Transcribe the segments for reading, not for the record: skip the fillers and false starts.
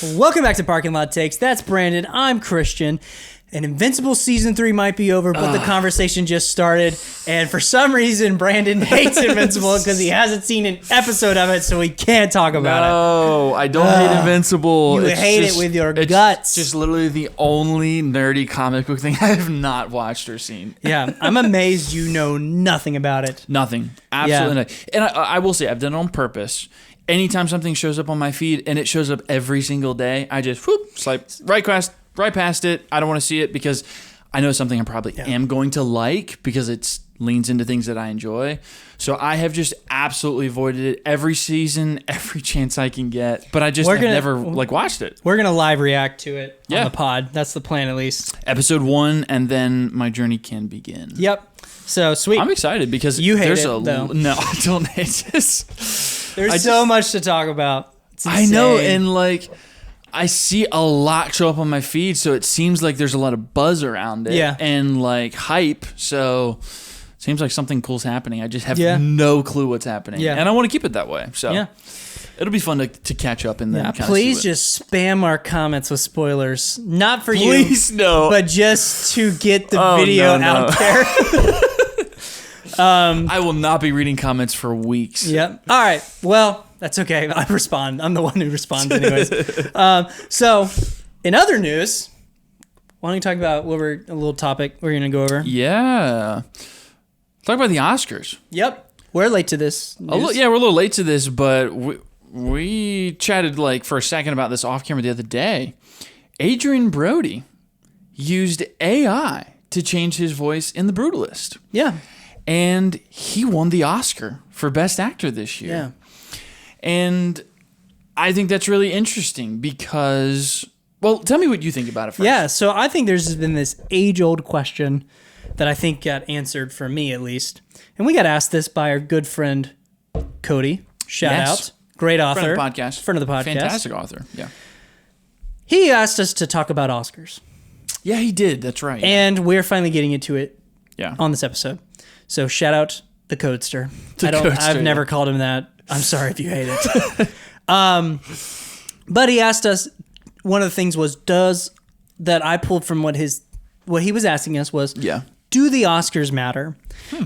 Welcome back to Parking Lot Takes. That's Brandon. I'm Christian. And Invincible Season 3 might be over, but the conversation just started. And for some reason, Brandon hates Invincible because he hasn't seen an episode of it, so he can't talk about it. No, I don't hate Invincible. You hate it with your guts. It's just literally the only nerdy comic book thing I have not watched or seen. Yeah, I'm amazed you know nothing about it. Nothing. Absolutely nothing. And I will say, I've done it on purpose. Anytime something shows up on my feed, and it shows up every single day, I just swipe right past it. I don't want to see it because I know something I probably am going to like because it leans into things that I enjoy. So I have just absolutely avoided it every season, every chance I can get. But I just have never watched it. We're going to live react to it on the pod. That's the plan, at least. Episode 1, and then my journey can begin. Yep. So sweet. I'm excited because you hate it, though. No, I don't hate this. There's so much to talk about. I know, and I see a lot show up on my feed, so it seems like there's a lot of buzz around it and hype. So it seems like something cool's happening. I just have no clue what's happening, and I want to keep it that way. So it'll be fun to catch up and then. Please just spam our comments with spoilers, not for you, please no, but just to get the video out there. I will not be reading comments for weeks. Yep. All right. Well, that's okay. I respond. I'm the one who responds anyways. So, in other news, why don't you talk about a little topic we're going to go over? Yeah. Talk about the Oscars. Yep. We're late to this news. We're a little late to this, but we chatted for a second about this off camera the other day. Adrian Brody used AI to change his voice in The Brutalist. Yeah. And he won the Oscar for Best Actor this year. Yeah. And I think that's really interesting because, well, tell me what you think about it first. Yeah, so I think there's been this age-old question that I think got answered for me at least. And we got asked this by our good friend Cody. Shout out. Great author. Friend of the podcast. Friend of the podcast. Fantastic author, yeah. He asked us to talk about Oscars. Yeah, he did. That's right. And we're finally getting into it on this episode. So shout out the Codester. I've never called him that. I'm sorry if you hate it. But he asked us, one of the things was, that I pulled from what he was asking us was, do the Oscars matter?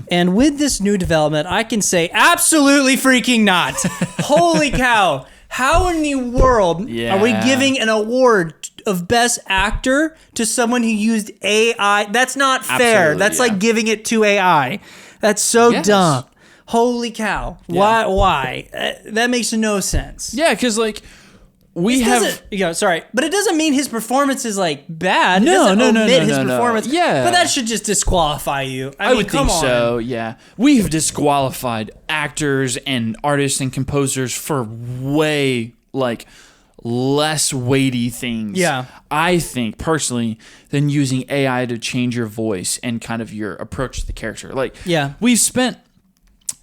And with this new development, I can say absolutely freaking not. Holy cow. How in the world are we giving an award of Best Actor to someone who used AI? That's not fair. That's like giving it to AI. That's so dumb. Holy cow. Yeah. Why? That makes no sense. Yeah, because we have... sorry. But it doesn't mean his performance is bad. No. His performance. Yeah. But that should just disqualify you. I would think so, yeah. We have disqualified actors and artists and composers for way, less weighty things. Yeah. I think, personally, than using AI to change your voice and kind of your approach to the character. We've spent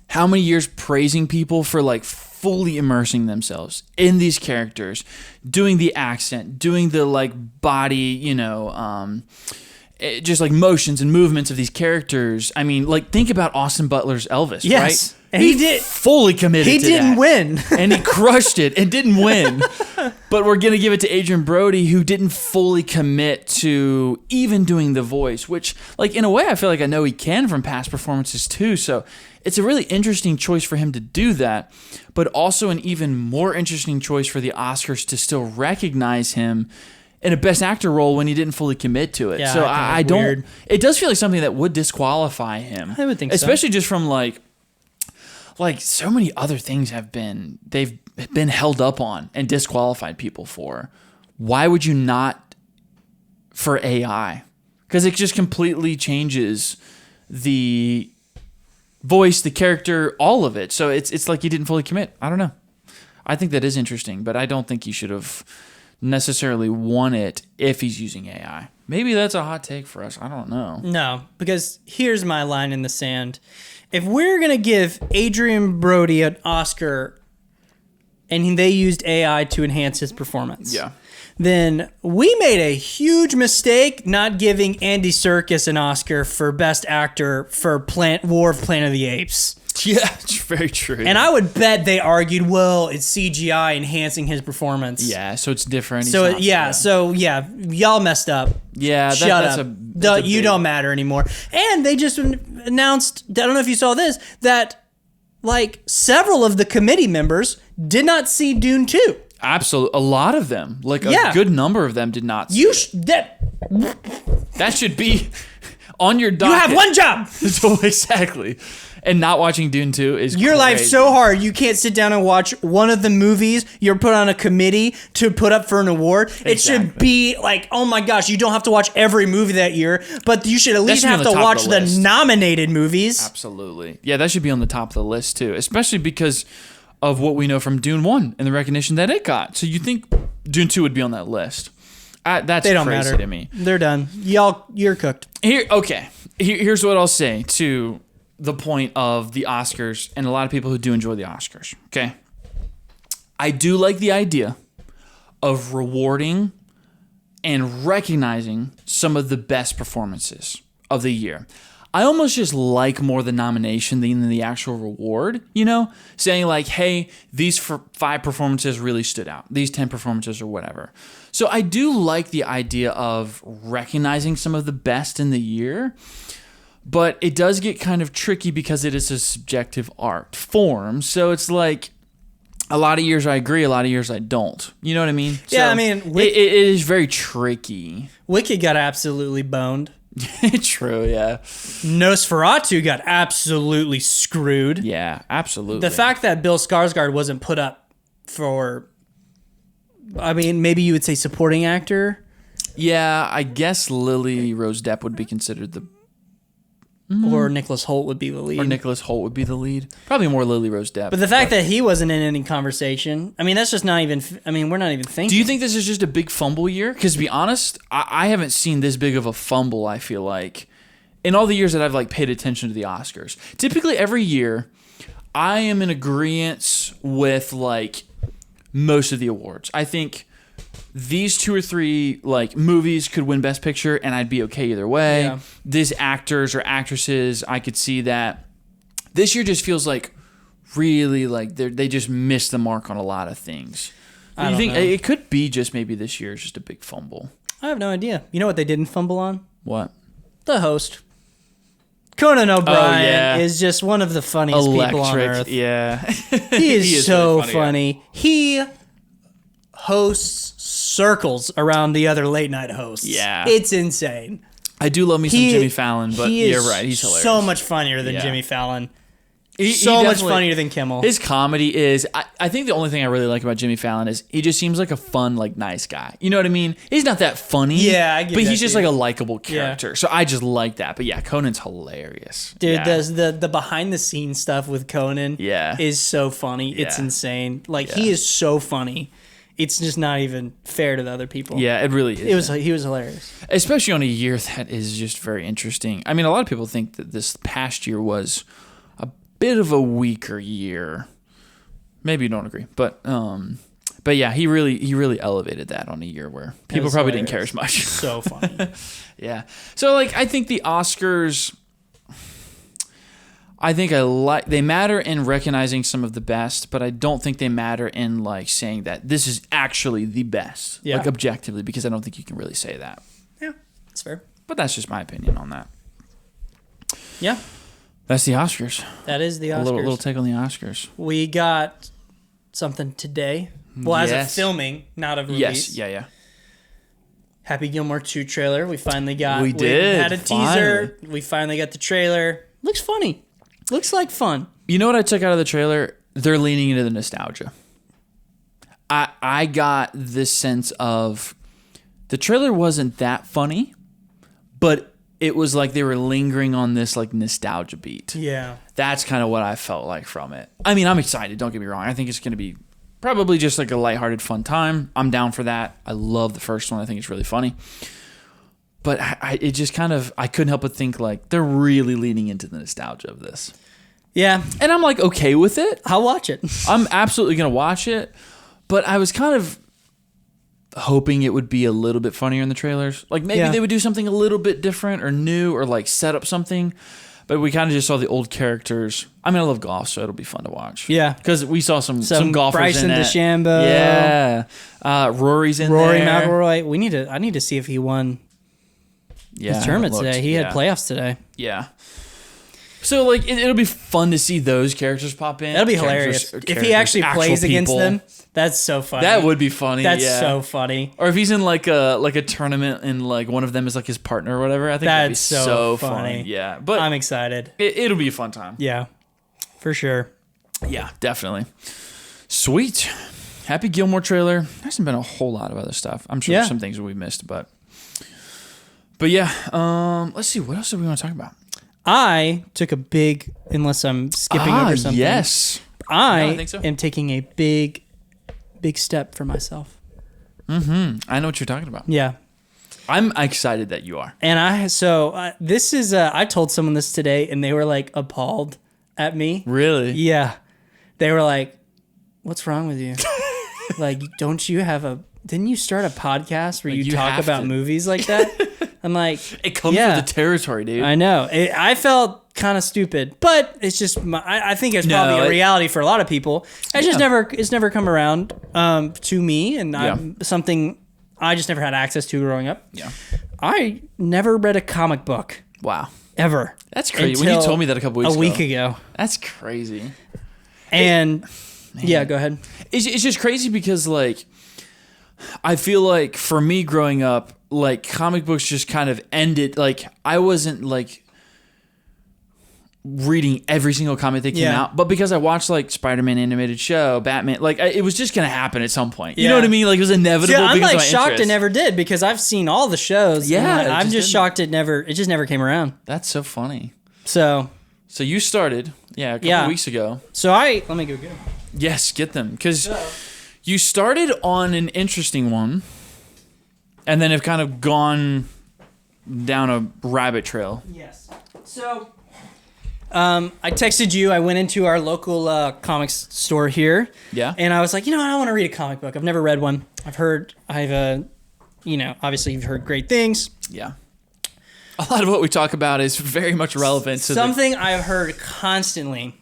how many years praising people for, fully immersing themselves in these characters, doing the accent, doing the body, just motions and movements of these characters. I mean, think about Austin Butler's Elvis, right? And he did fully committed. He didn't win, and he crushed it and didn't win. But we're gonna give it to Adrian Brody, who didn't fully commit to even doing the voice, which, in a way, I feel like I know he can from past performances too. So it's a really interesting choice for him to do that, but also an even more interesting choice for the Oscars to still recognize him in a Best Actor role when he didn't fully commit to it. Yeah, so I don't. Weird. It does feel like something that would disqualify him. I would think especially just from so many other things they've been held up on and disqualified people for. Why would you not for AI? Because it just completely changes the voice, the character, all of it. So it's like he didn't fully commit. I don't know. I think that is interesting, but I don't think he should have necessarily won it if he's using AI. Maybe that's a hot take for us. I don't know. No, because here's my line in the sand. If we're going to give Adrian Brody an Oscar and they used AI to enhance his performance, then we made a huge mistake not giving Andy Serkis an Oscar for Best Actor for War of Planet of the Apes. Yeah, it's very true. And I would bet they argued, well, it's CGI enhancing his performance. Yeah, so it's different. So y'all messed up. Yeah, Shut up. You don't matter anymore. And they just announced, I don't know if you saw this, that like several of the committee members did not see Dune 2. Absolutely. A lot of them, like a good number of them did not see it. That should be on your docket. You have one job. So exactly. And not watching Dune 2 is your crazy. life's so hard. You can't sit down and watch one of the movies you're put on a committee to put up for an award. Exactly. It should be like, oh my gosh, you don't have to watch every movie that year, but you should at least have to watch the nominated movies. Absolutely. Yeah, that should be on the top of the list too, especially because of what we know from Dune 1 and the recognition that it got. So you think Dune 2 would be on that list. That's they don't crazy matter to me. They're done. You're cooked. Here's what I'll say to the point of the Oscars and a lot of people who do enjoy the Oscars. Okay. I do like the idea of rewarding and recognizing some of the best performances of the year. I almost just like more the nomination than the actual reward, saying like, hey, these 5 performances really stood out. These 10 performances or whatever. So I do like the idea of recognizing some of the best in the year, but it does get kind of tricky because it is a subjective art form. So it's like a lot of years I agree, a lot of years I don't. You know what I mean? Yeah, so I mean, it is very tricky. Wicked got absolutely boned. True, yeah. Nosferatu got absolutely screwed. Yeah, absolutely. The fact that Bill Skarsgård wasn't put up for, I mean, maybe you would say supporting actor. Yeah, I guess Lily Rose Depp would be considered the... Or Nicholas Hoult would be the lead. Probably more Lily Rose Depp. But the fact that he wasn't in any conversation, I mean, that's just not even, we're not even thinking. Do you think this is just a big fumble year? Because to be honest, I haven't seen this big of a fumble, I feel like, in all the years that I've like paid attention to the Oscars. Typically every year, I am in agreement with like most of the awards. I think these 2 or 3 like movies could win Best Picture and I'd be okay either way. Yeah. These actors or actresses, I could see that. This year just feels like really like they just missed the mark on a lot of things. You think it could be just maybe this year is just a big fumble? I have no idea. You know what they didn't fumble on? What? The host. Conan O'Brien is just one of the funniest people on earth. Yeah. He is so really funny. He hosts circles around the other late night hosts. Yeah. It's insane. I do love me some Jimmy Fallon, but you're right. He's hilarious. So much funnier than Jimmy Fallon. So much funnier than Kimmel. His comedy is... I think the only thing I really like about Jimmy Fallon is he just seems like a fun, like, nice guy. You know what I mean? He's not that funny. Yeah, I get but that he's just too. like a likable character. Yeah. So I just like that. But yeah, Conan's hilarious. Dude, the behind-the-scenes stuff with Conan is so funny. Yeah. It's insane. Like, he is so funny. It's just not even fair to the other people. Yeah, it really is. He was hilarious. Especially on a year that is just very interesting. I mean, a lot of people think that this past year was a bit of a weaker year. Maybe you don't agree, but yeah, he really elevated that on a year where people probably didn't care as much. So funny. Yeah. So like, I think the Oscars. I think they matter in recognizing some of the best, but I don't think they matter in like saying that this is actually the best, like objectively, because I don't think you can really say that. Yeah, that's fair. But that's just my opinion on that. Yeah. That's the Oscars. That is the Oscars. A little take on the Oscars. We got something today. Well, as of filming, not of release. Yes, yeah. Happy Gilmore 2 trailer. We finally got. We had a teaser. We finally got the trailer. Looks funny. Looks like fun. You know what I took out of the trailer? They're leaning into the nostalgia. I got this sense of the trailer wasn't that funny, but it was like they were lingering on this like nostalgia beat. Yeah. That's kind of what I felt like from it. I mean, I'm excited. Don't get me wrong. I think it's going to be probably just like a lighthearted, fun time. I'm down for that. I love the first one. I think it's really funny. But it just kind of, I couldn't help but think like they're really leaning into the nostalgia of this. Yeah. And I'm like okay with it. I'll watch it. I'm absolutely going to watch it. But I was kind of hoping it would be a little bit funnier in the trailers. Like maybe they would do something a little bit different or new or like set up something. But we kind of just saw the old characters. I mean, I love golf, so it'll be fun to watch. Yeah. Because we saw some golfers Bryson in it. DeChambeau. Yeah. Rory's in Rory there. McIlroy. I need to see if he won his tournament today. He had playoffs today. Yeah. So, like, it'll be fun to see those characters pop in. That'll be hilarious. If he actually plays against them, that's so funny. That would be funny. That's so funny. Or if he's in, like a tournament and, like, one of them is, like, his partner or whatever. I think that'd be so funny. Yeah. But I'm excited. It'll be a fun time. Yeah. For sure. Yeah, definitely. Sweet. Happy Gilmore trailer. There hasn't been a whole lot of other stuff. I'm sure there's some things that we missed, but yeah. Let's see. What else do we want to talk about? I took a big, unless I'm skipping over something. Yes. I think so. Am taking a big step for myself. I know what you're talking about. Yeah. I'm excited that you are. And this is, I told someone this today and they were like appalled at me. Really? Yeah. They were like, what's wrong with you? Like, didn't you start a podcast where you talk about movies like that? I'm like, it comes with the territory, dude. I know. I felt kind of stupid, but it's just, I think it's probably a reality for a lot of people. It's never come around to me, and something I just never had access to growing up. Yeah. I never read a comic book. Wow. Ever. That's crazy. When you told me that a week ago. That's crazy. And go ahead. It's just crazy because, like, I feel like for me growing up, like, comic books just kind of ended. Like, I wasn't, like, reading every single comic that came out, but because I watched, like, Spider-Man animated show, Batman, like, it was just gonna happen at some point. You know what I mean? Like, it was inevitable. See, I'm like shocked it never did, because I've seen all the shows. Yeah, I'm just shocked it just never came around. That's so funny. So you started, a couple weeks ago. So let me go get them. Yes, get them, because you started on an interesting one, and then have kind of gone down a rabbit trail. Yes. So I texted you. I went into our local comics store here. Yeah. And I was like, I want to read a comic book. I've never read one. Obviously you've heard great things. Yeah. A lot of what we talk about is very much relevant to something I've heard constantly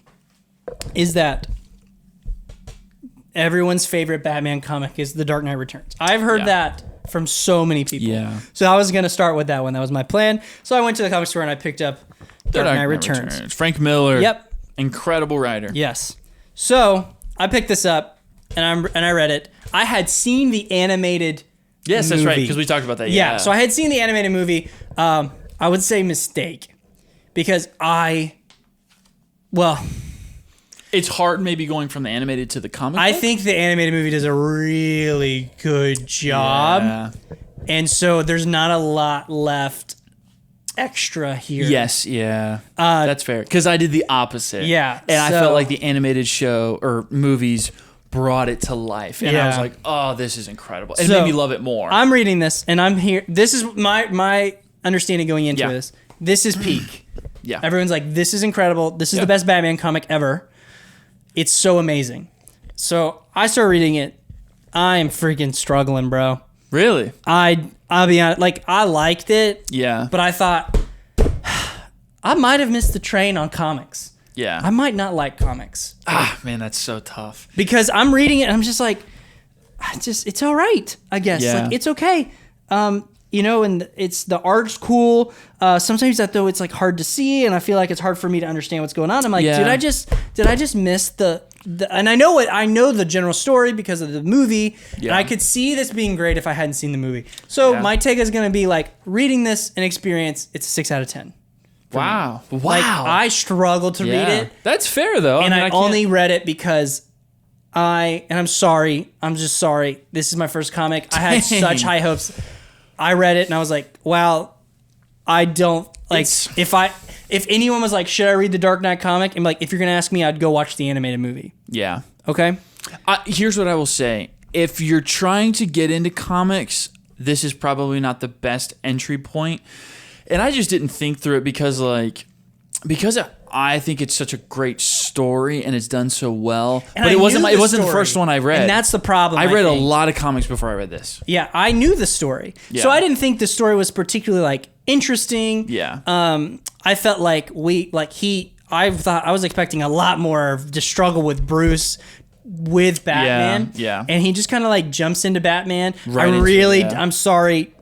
is that everyone's favorite Batman comic is The Dark Knight Returns. I've heard that from so many people. Yeah. So I was going to start with that one. That was my plan. So I went to the comic store and I picked up Dark Knight Returns. Frank Miller. Yep. Incredible writer. Yes. So I picked this up and I read it. I had seen the animated Yes, that's right, because we talked about that. Yeah. So I had seen the animated movie. I would say mistake, because it's hard maybe going from the animated to the comic. I think the animated movie does a really good job. Yeah. And so there's not a lot left extra here. Yes, yeah. That's fair. Because I did the opposite. Yeah. And I felt like the animated show or movies brought it to life. And I was like, oh, this is incredible. It made me love it more. I'm reading this and I'm here. This is my understanding going into this. This is peak. Yeah. Everyone's like, this is incredible. This is the best Batman comic ever. It's so amazing. So I started reading it. I'm freaking struggling, bro. Really? I'll be honest. Like, I liked it. Yeah. But I thought I might have missed the train on comics. Yeah. I might not like comics. Man, that's so tough. Because I'm reading it and I'm just like, it's all right, I guess. Yeah. Like, it's okay. And it's the art's cool. Sometimes that though it's like hard to see, and I feel like it's hard for me to understand what's going on. I'm like, did I just miss the and I know the general story because of the movie. Yeah. And I could see this being great if I hadn't seen the movie. So my take is gonna be like, reading this an experience, it's a 6 out of 10. Wow. Me. Like, I struggled to read it. That's fair though. And I only read it because I'm sorry. I'm just sorry. This is my first comic. Dang. I had such high hopes. I read it and I was like, wow, I don't like if anyone was like, should I read the Dark Knight comic? I'm like, if you're going to ask me, I'd go watch the animated movie. Yeah. Okay. Here's what I will say. If you're trying to get into comics, this is probably not the best entry point. And I just didn't think through it because I think it's such a great story and it's done so well. And but it wasn't the first one I read. And that's the problem. I read a lot of comics before I read this. Yeah, I knew the story. Yeah. So I didn't think the story was particularly like interesting. Yeah. I felt like I thought I was expecting a lot more of the struggle with Bruce with Batman. Yeah. And he just kind of like jumps into Batman. Right I'm sorry,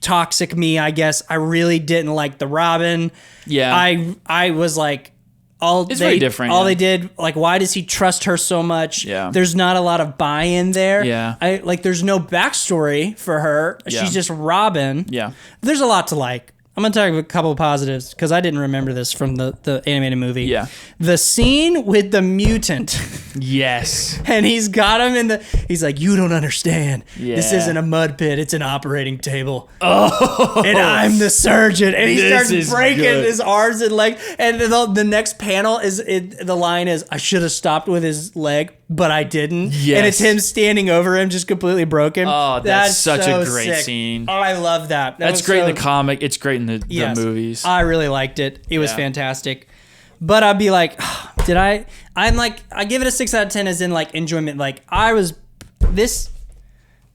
toxic me, I guess. I really didn't like the Robin. Yeah. I was like, very different. They did, like, why does he trust her so much? Yeah. There's not a lot of buy-in there. Yeah. There's no backstory for her. Yeah. She's just Robin. Yeah. There's a lot to like. I'm going to talk about a couple of positives because I didn't remember this from the animated movie. Yeah. The scene with the mutant. Yes. And he's got him he's like, you don't understand. Yeah. This isn't a mud pit. It's an operating table. Oh. And I'm the surgeon. And he starts breaking his arms and legs. And the next panel the line is, I should have stopped with his leg, but I didn't. Yes. And it's him standing over him, just completely broken. Oh, that's such so a great sick. scene. Oh, I love that. That's great in the comic. It's great in the movies. I really liked it. It was fantastic. But I'd be like, I'm like, I give it a 6 out of 10 as in like enjoyment. Like this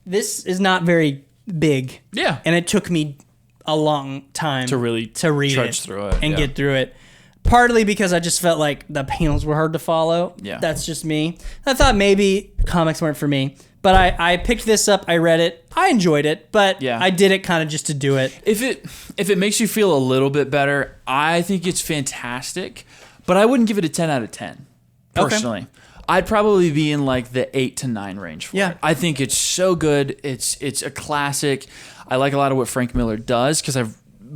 is not very big. Yeah. And it took me a long time to read through it and get through it. Partly because I just felt like the panels were hard to follow. Yeah. That's just me. I thought maybe comics weren't for me. But I picked this up, I read it, I enjoyed it, but I did it kind of just to do it. If it makes you feel a little bit better, I think it's fantastic, but I wouldn't give it a 10 out of 10, personally. Okay. I'd probably be in like the 8 to 9 range for it. I think it's so good. It's a classic. I like a lot of what Frank Miller does because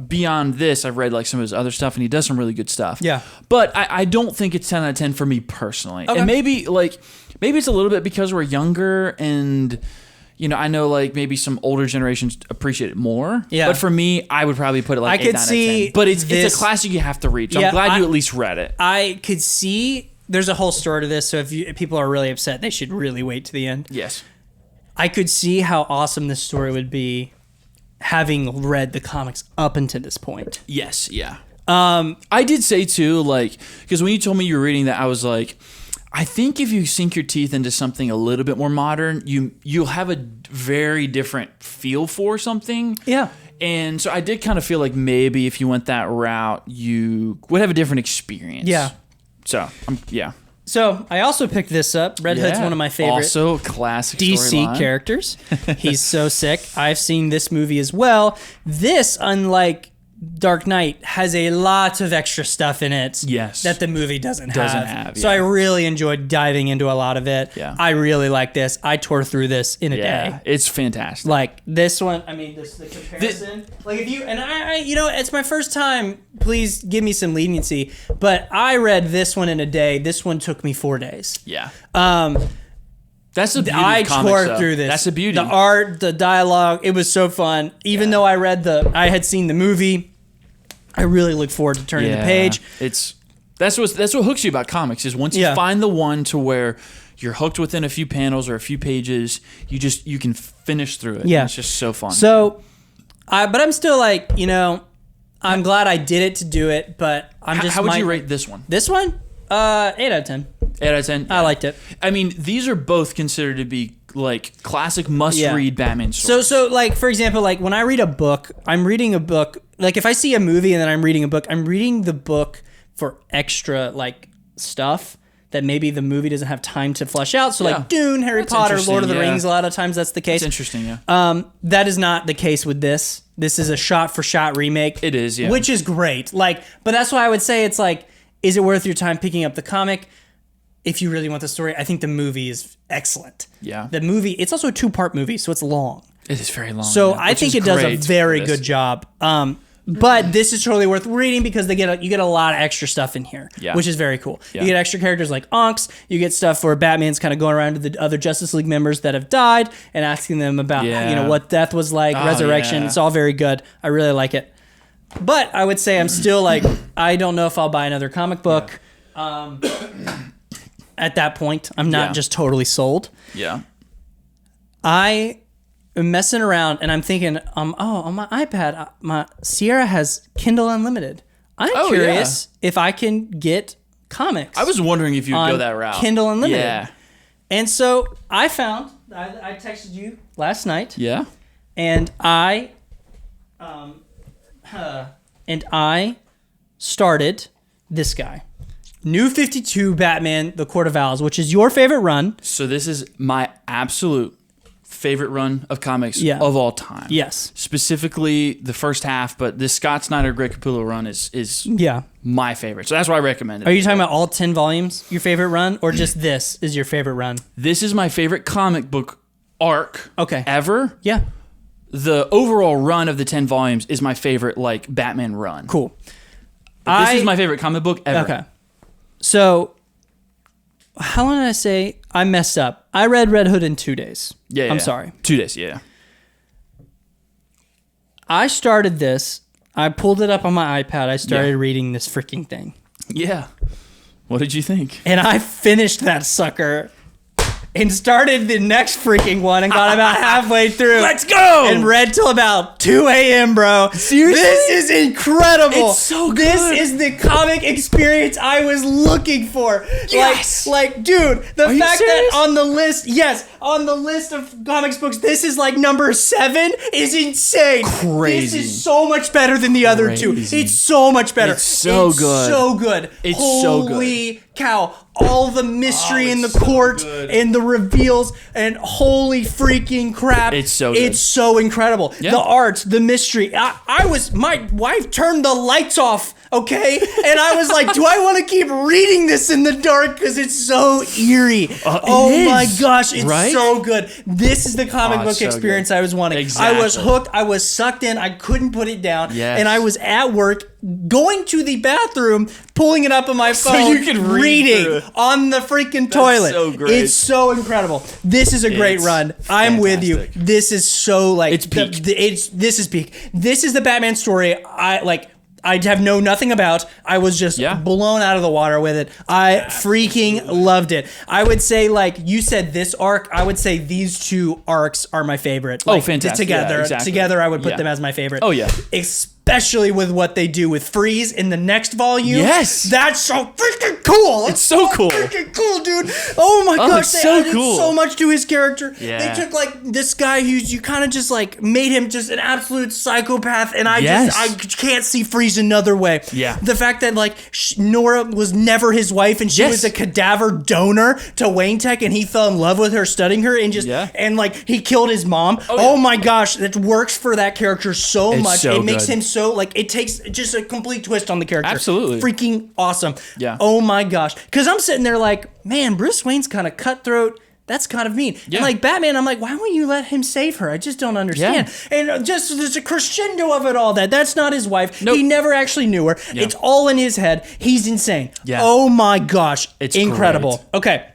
beyond this, I've read like some of his other stuff, and he does some really good stuff. Yeah. But I don't think it's 10 out of 10 for me personally. Okay. And maybe it's a little bit because we're younger, and I know like maybe some older generations appreciate it more. Yeah. But for me, I would probably put it like 8 out of 10. But it's a classic you have to read. So I'm glad you at least read it. I could see there's a whole story to this, so if people are really upset, they should really wait to the end. Yes. I could see how awesome this story would be having read the comics up until this point. Yes, yeah. I did say too, like, because when you told me you were reading that, I was like, I think if you sink your teeth into something a little bit more modern, you'll have a very different feel for something. Yeah. And so I did kind of feel like maybe if you went that route, you would have a different experience. Yeah. So, yeah. So I also picked this up. Red Hood's one of my favorite also classic DC characters. He's so sick. I've seen this movie as well. This, unlike Dark Knight, has a lot of extra stuff in it that the movie doesn't have. So I really enjoyed diving into a lot of it. Yeah. I really like this. I tore through this in a day. It's fantastic. Like this one, I mean, the comparison. Like if you, and I, it's my first time. Please give me some leniency. But I read this one in a day. This one took me 4 days. Yeah. That's the beauty I of comics, tore through this. That's the beauty. The art, the dialogue, it was so fun. Even though I had seen the movie, I really look forward to turning the page. That's what hooks you about comics is once you find the one to where you're hooked within a few panels or a few pages, you can finish through it. Yeah, it's just so fun. So, but I'm still like, I'm glad I did it to do it. But how would you rate this one? This one, 8 out of 10. 8 out of 10. I liked it. I mean, these are both considered to be like classic must-read Batman stories. So like for example, like when I read a book, I'm reading a book. Like if I see a movie and then I'm reading a book, I'm reading the book for extra like stuff that maybe the movie doesn't have time to flesh out. So like Dune, Harry Potter, Lord of the Rings, a lot of times that's the case. It's interesting, yeah. That is not the case with this. This is a shot-for-shot remake. It is, yeah. Which is great. Like, but that's why I would say it's like, is it worth your time picking up the comic? If you really want the story, I think the movie is excellent. Yeah. The movie, it's also a 2-part movie, so it's long. It is very long. So I think it does a very good job. But this is totally worth reading because you get a lot of extra stuff in here, which is very cool. Yeah. You get extra characters like Onks. You get stuff where Batman's kind of going around to the other Justice League members that have died and asking them about what death was like, resurrection. Yeah. It's all very good. I really like it. But I would say I'm still like, I don't know if I'll buy another comic book. At that point, I'm not just totally sold. Yeah. I am messing around and I'm thinking, on my iPad, my Sierra has Kindle Unlimited. I'm curious if I can get comics. I was wondering if you'd go that route. Kindle Unlimited. Yeah. And so I found, I texted you last night. Yeah. And I and I started this guy. New 52 Batman, The Court of Owls, which is your favorite run. So this is my absolute favorite run of comics of all time. Yes. Specifically the first half, but this Scott Snyder, Greg Capullo run is my favorite. So that's why I recommend it. Are you talking about all 10 volumes, your favorite run, or just this is your favorite run? This is my favorite comic book arc ever. Yeah. The overall run of the 10 volumes is my favorite, like, Batman run. Cool. This is my favorite comic book ever. Okay. So, how long did I say? I messed up. I read Red Hood in 2 days. Yeah. I'm sorry. 2 days, yeah. I started this. I pulled it up on my iPad. I started reading this freaking thing. Yeah. What did you think? And I finished that sucker and started the next freaking one and got about halfway through. Let's go! And read till about 2 a.m., bro. Seriously? This is incredible. It's so good. This is the comic experience I was looking for. Yes! Like, dude, the Are fact you that serious? on the list of comics books, this is like number 7 is insane. Crazy. This is so much better than the other two. Crazy. It's so much better. It's so good. So good. It's so good. Holy cow. All the mystery in the it's so court good. and the reveals and holy freaking crap. It's so good. It's so incredible. Yeah. The art, the mystery. My wife turned the lights off, okay? And I was like, do I want to keep reading this in the dark? Because it's so eerie. Oh my gosh, it's so good. This is the comic book so experience good. I was wanting. Exactly. I was hooked. I was sucked in. I couldn't put it down. Yes. And I was at work going to the bathroom, pulling it up on my phone, you could read reading through it. on the freaking toilet. so great. It's so incredible. This is a great It's run. I'm with you. fantastic. This is so like It's peak. This is peak. This is the Batman story I have known nothing about. I was just blown out of the water with it. I freaking loved it. I would say, like you said, this arc. I would say these two arcs are my favorite. Like, fantastic. Together, Yeah, exactly. together, I would put them as my favorite. Oh, yeah. Especially with what they do with Freeze in the next volume. Yes. That's so freaking cool. It's so cool. Freaking cool, dude. Oh my gosh, it's they so added cool. so much to his character. Yeah. They took like this guy who's you kind of just like made him just an absolute psychopath, and I can't see Freeze another way. Yeah. The fact that like Nora was never his wife, and she was a cadaver donor to Wayne Tech, and he fell in love with her, studying her, and and like he killed his mom. Oh my gosh, that works for that character so much. So it makes good. him so like it takes just a complete twist on the character. Absolutely. Freaking awesome. Yeah. Oh my gosh. Because I'm sitting there like, man, Bruce Wayne's kind of cutthroat. That's kind of mean. Yeah. And like Batman, I'm like, why won't you let him save her? I just don't understand. And just there's a crescendo of it all. That's not his wife. Nope. He never actually knew her. Yeah. It's all in his head. He's insane. Yeah. Oh my gosh. It's incredible. great. Okay.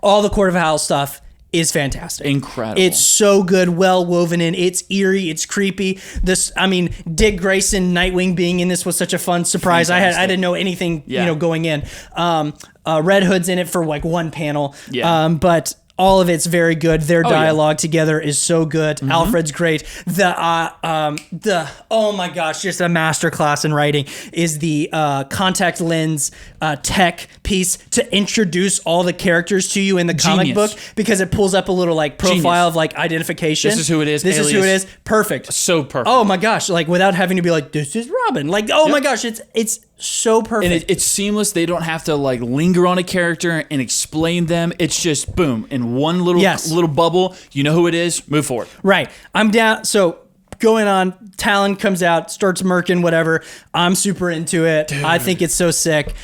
All the Court of Owls stuff is fantastic. Incredible. It's so good, well woven in. It's eerie, it's creepy. Dick Grayson, Nightwing being in this was such a fun surprise. Fantastic. I didn't know anything, going in. Red Hood's in it for like one panel. Yeah. But all of it's very good. Their dialogue together is so good. Mm-hmm. Alfred's great. Oh my gosh, just a masterclass in writing is the contact lens tech piece to introduce all the characters to you in the comic book, because it pulls up a little like profile of like identification. This is who it is. This is who it is. Perfect. So perfect. Oh my gosh, like without having to be like, this is Robin. Like, oh my gosh, it's so perfect. And it's seamless. They don't have to like linger on a character and explain them. It's just boom in one little bubble. You know who it is. Move forward. Right. I'm down. So going on, Talon comes out, starts murking, whatever. I'm super into it. Dude. I think it's so sick.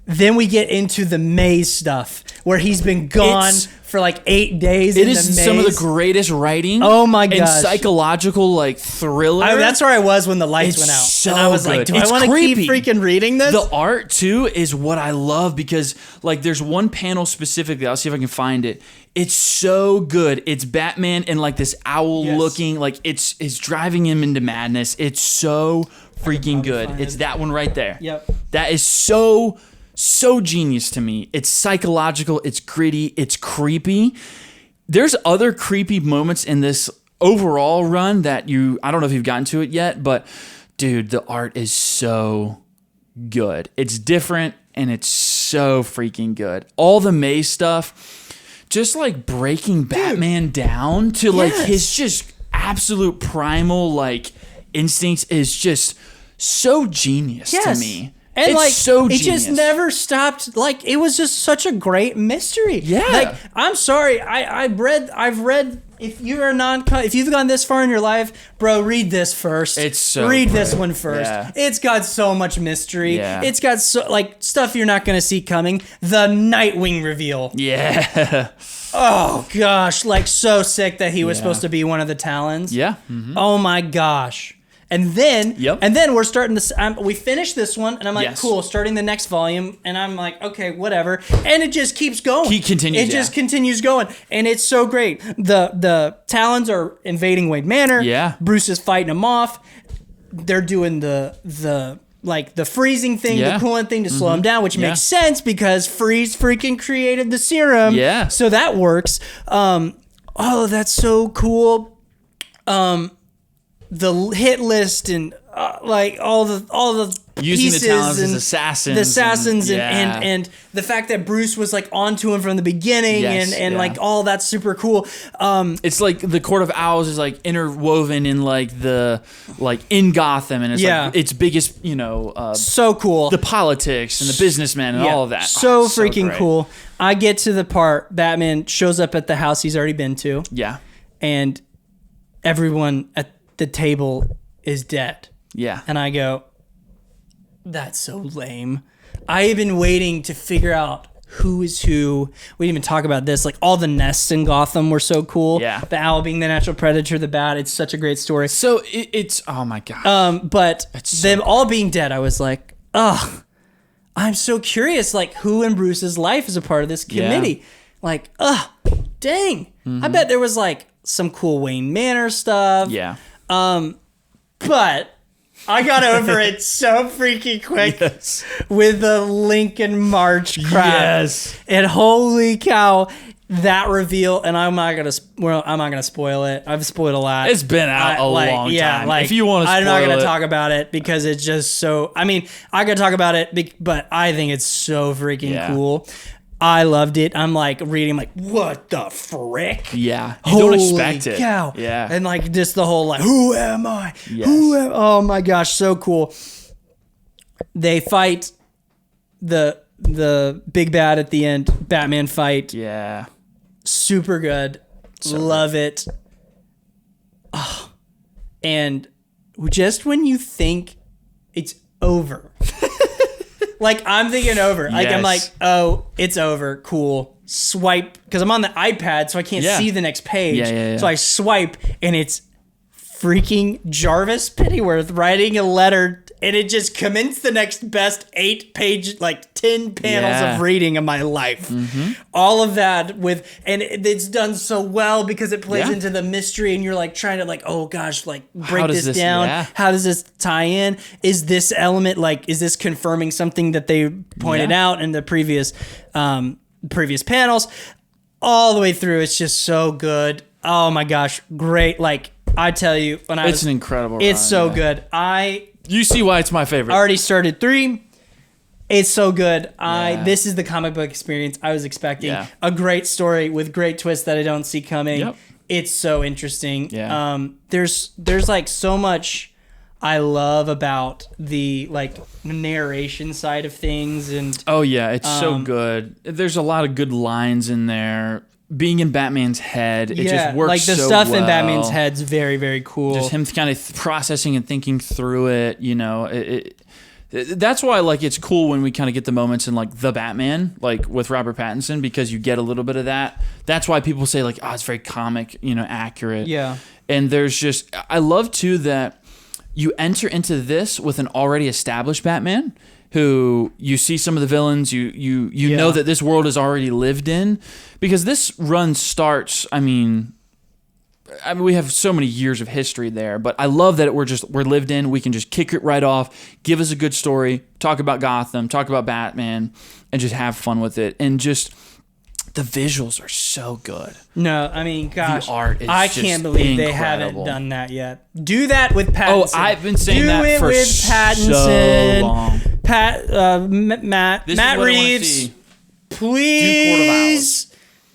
Then we get into the maze stuff where he's been gone for like 8 days. It is some of the greatest writing. Oh my gosh. And psychological like thriller. That's where I was when the lights went out. So and I was good. like, do I want to keep freaking reading this? The art too is what I love, because like there's one panel specifically, I'll see if I can find it. It's so good. It's Batman and like this owl looking, like it's driving him into madness. It's so freaking good. It's that one right there. Yep. That is so genius to me. It's psychological, it's gritty, it's creepy. There's other creepy moments in this overall run that I don't know if you've gotten to it yet, but dude, the art is so good. It's different and it's so freaking good. All the maze stuff, just like breaking Batman down to like his just absolute primal like instincts is just so genius to me. And it's like, so it genius. just never stopped. Like, it was just such a great mystery. Yeah. Like, I'm sorry. I've read. If if you've gone this far in your life, bro, read this first. It's so read great. this one first. Yeah. It's got so much mystery. Yeah. It's got stuff you're not gonna see coming. The Nightwing reveal. Yeah. Oh gosh, like so sick that he was supposed to be one of the Talons. Yeah. Mm-hmm. Oh my gosh. And then we're starting this. We finished this one, and I'm like, cool, starting the next volume. And I'm like, okay, whatever. And it just keeps going. It just continues going, and it's so great. The Talons are invading Wayne Manor. Yeah, Bruce is fighting them off. They're doing the freezing thing, the coolant thing to slow them down, which makes sense because Freeze freaking created the serum. Yeah, so that works. Oh, that's so cool. The hit list and like all the using pieces the Talons and as assassins, and the fact that Bruce was like onto him from the beginning and like all that's super cool. It's like the Court of Owls is like interwoven in like in Gotham, and it's like its biggest so cool, the politics and the businessmen and all of that. So freaking cool. I get to the part Batman shows up at the house he's already been to. Yeah, and everyone at the table is dead. Yeah. And I go, that's so lame. I have been waiting to figure out who is who. We didn't even talk about this. Like, all the nests in Gotham were so cool. Yeah. The owl being the natural predator, the bat. It's such a great story. So it's oh my god. But them all being dead, I was like, ugh. I'm so curious, like, who in Bruce's life is a part of this committee? Yeah. Like, ugh, dang. Mm-hmm. I bet there was, like, some cool Wayne Manor stuff. Yeah. But I got over it so freaking quick with the Lincoln March crap. Yes. And holy cow, that reveal, and I'm not gonna spoil it. I've spoiled a lot. It's been out a long time. Like, if you want to spoil I'm not gonna talk about it because it's just so. I mean, I gotta talk about it, but I think it's so freaking cool. I loved it. I'm like reading, like, what the frick? Yeah, you don't expect it. Cow. Yeah, and like just the whole like, who am I? Yes. Oh my gosh, so cool. They fight the big bad at the end. Batman fight. Yeah, super good. So love good. It. Oh, and just when you think it's over. Like, I'm thinking over. Like, I'm like, oh, it's over. Cool. Swipe. Because I'm on the iPad, so I can't see the next page. Yeah. So I swipe, and it's freaking Jarvis Pennyworth writing a letter, and it just commenced the next best 8-page, like 10 panels of reading of my life. Mm-hmm. All of that and it's done so well because it plays into the mystery, and you're like trying to like, oh gosh, like break this down. Yeah. How does this tie in? Is this element like, is this confirming something that they pointed out in the previous panels? All the way through, it's just so good. Oh my gosh, great! Like, I tell you, it's an incredible. It's so good. You see why it's my favorite. I already started 3. It's so good. This is the comic book experience I was expecting. Yeah. A great story with great twists that I don't see coming. Yep. It's so interesting. Yeah. There's like so much I love about the like narration side of things, and it's so good. There's a lot of good lines in there. Being in Batman's head, it just works. Like the so stuff well. in Batman's head's very, very cool. Just him kind of processing and thinking through it. You know, that's why like it's cool when we kind of get the moments in like The Batman, like with Robert Pattinson, because you get a little bit of that. That's why people say like, oh, it's very comic, accurate. Yeah. And there's just, I love too that you enter into this with an already established Batman, who you see some of the villains, you know that this world is already lived in, because this run starts, I mean we have so many years of history there, but I love that we're lived in. We can just kick it right off, give us a good story, talk about Gotham, talk about Batman, and just have fun with it. And just the visuals are so good. No, I mean, gosh, the art is I can't believe incredible. They haven't done that yet. Do that with Pattinson. Oh, I've been saying that for so long. Matt Reeves,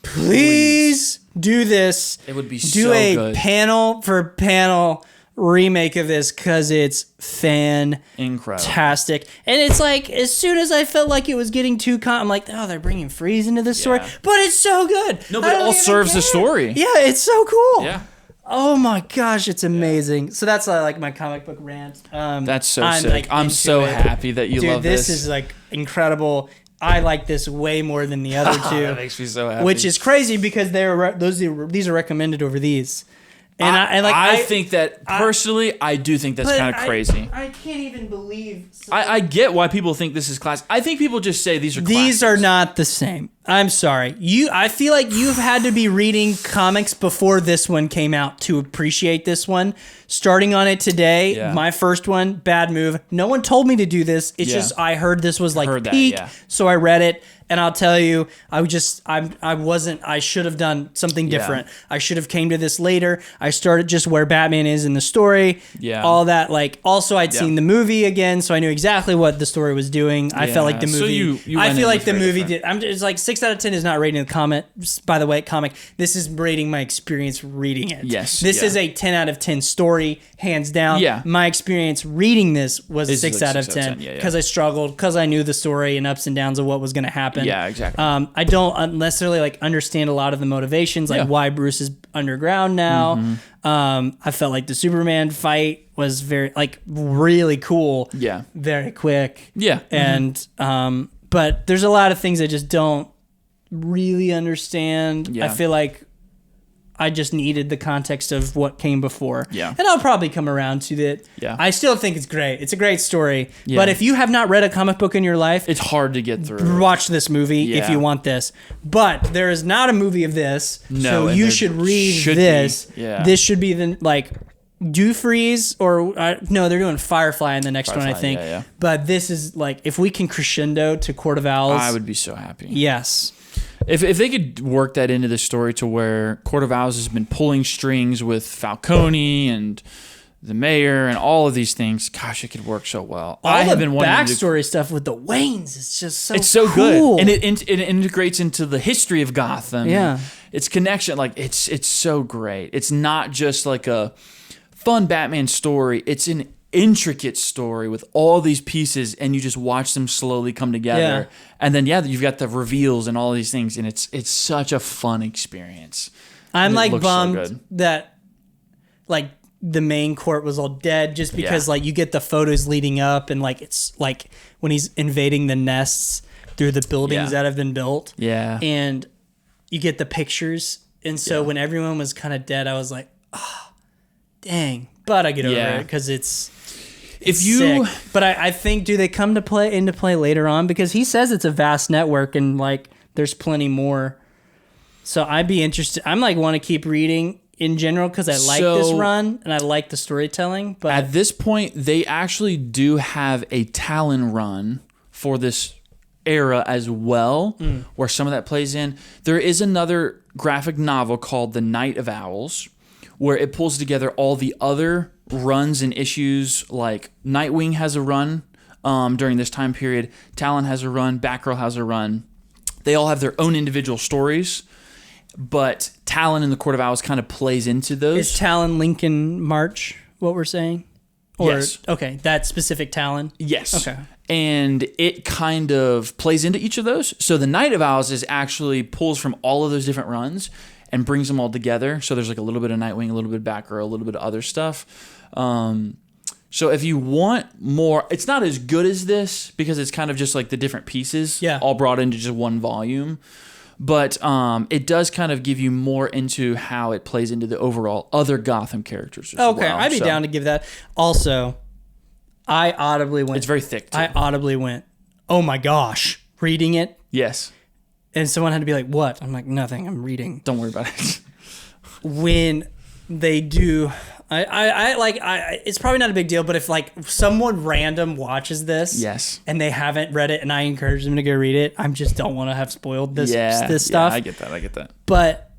please do this. It would be do so a good. panel for panel remake of this because it's fantastic. And it's like, as soon as I felt like it was getting too I'm like, oh, they're bringing Freeze into this story. But it's so good. No, but it all serves the story. Yeah, it's so cool. Yeah. Oh my gosh, it's amazing. Yeah. So that's like my comic book rant. That's so sick. Like, I'm so happy that you love this. This is like incredible. I like this way more than the other two. That makes me so happy. Which is crazy because these are recommended over these. And I think that personally, I do think that's kind of crazy. I can't even believe. I get why people think this is classic. I think people just say these are classics. These are not the same. I'm sorry. I feel like you've had to be reading comics before this one came out to appreciate this one. Starting on it today, my first one, bad move. No one told me to do this. It's just I heard this was like peak, so I read it. And I'll tell you, I should have done something different. I should have came to this later. I started just where Batman is in the story. Yeah. All that, like, also I'd seen the movie again, so I knew exactly what the story was doing. I felt like the movie, so I feel like the movie did, it's like 6 out of 10 is not rating the comic, by the way, comic. This is rating my experience reading it. Yes. This is a 10 out of 10 story, hands down. Yeah. My experience reading this was a 6 out of 10 because I struggled, because I knew the story and ups and downs of what was going to happen. Yeah, exactly. I don't necessarily like understand a lot of the motivations, like why Bruce is underground now. Mm-hmm. I felt like the Superman fight was very really cool. Yeah. Very quick. Yeah. And but there's a lot of things I just don't really understand. Yeah. I feel like I just needed the context of what came before. Yeah. And I'll probably come around to that. Yeah. I still think it's great. It's a great story. Yeah. But if you have not read a comic book in your life, it's hard to get through. Watch this movie if you want this. But there is not a movie of this. No, so you should read this. Yeah. This should be the do Freeze or no, they're doing Firefly in the next one, I think. Yeah. But this is like, if we can crescendo to Court of Owls, I would be so happy. Yes. If they could work that into the story to where Court of Owls has been pulling strings with Falcone and the mayor and all of these things, gosh, it could work so well. I have been wanting backstory stuff with the Waynes. It's just so so cool. Good, and it integrates into the history of Gotham. Yeah, its connection, it's so great. It's not just like a fun Batman story. It's an intricate story with all these pieces, and you just watch them slowly come together. Yeah. And then you've got the reveals and all these things, and it's such a fun experience. I'm bummed that the main court was all dead, just because you get the photos leading up, and it's like when he's invading the nests through the buildings that have been built. Yeah. And you get the pictures, and so when everyone was kind of dead, I was like, oh, dang. But I get over it because it's sick. But I think, do they come into play later on? Because he says it's a vast network and there's plenty more. So I'd be interested. I'm want to keep reading in general because I like this run and I like the storytelling. But at this point, they actually do have a Talon run for this era as well, where some of that plays in. There is another graphic novel called The Night of Owls, where it pulls together all the other runs and issues. Like Nightwing has a run during this time period. Talon has a run. Batgirl has a run. They all have their own individual stories, but Talon in the Court of Owls kind of plays into those. Is Talon Lincoln March what we're saying? Or, yes. Okay, that specific Talon? Yes. Okay. And it kind of plays into each of those. So the Night of Owls is actually pulls from all of those different runs and brings them all together. So there's a little bit of Nightwing, a little bit of Batgirl, a little bit of other stuff. So if you want more, it's not as good as this because it's kind of just the different pieces all brought into just one volume. But it does kind of give you more into how it plays into the overall other Gotham characters as well. I'd be down to give that. Also, I audibly went... It's very thick, too. I audibly went, oh my gosh, reading it. Yes. And someone had to be like, what? I'm like, nothing, I'm reading. Don't worry about it. When they do... it's probably not a big deal, but if someone random watches this, and they haven't read it, and I encourage them to go read it, I just don't want to have spoiled this stuff. Yeah, I get that. But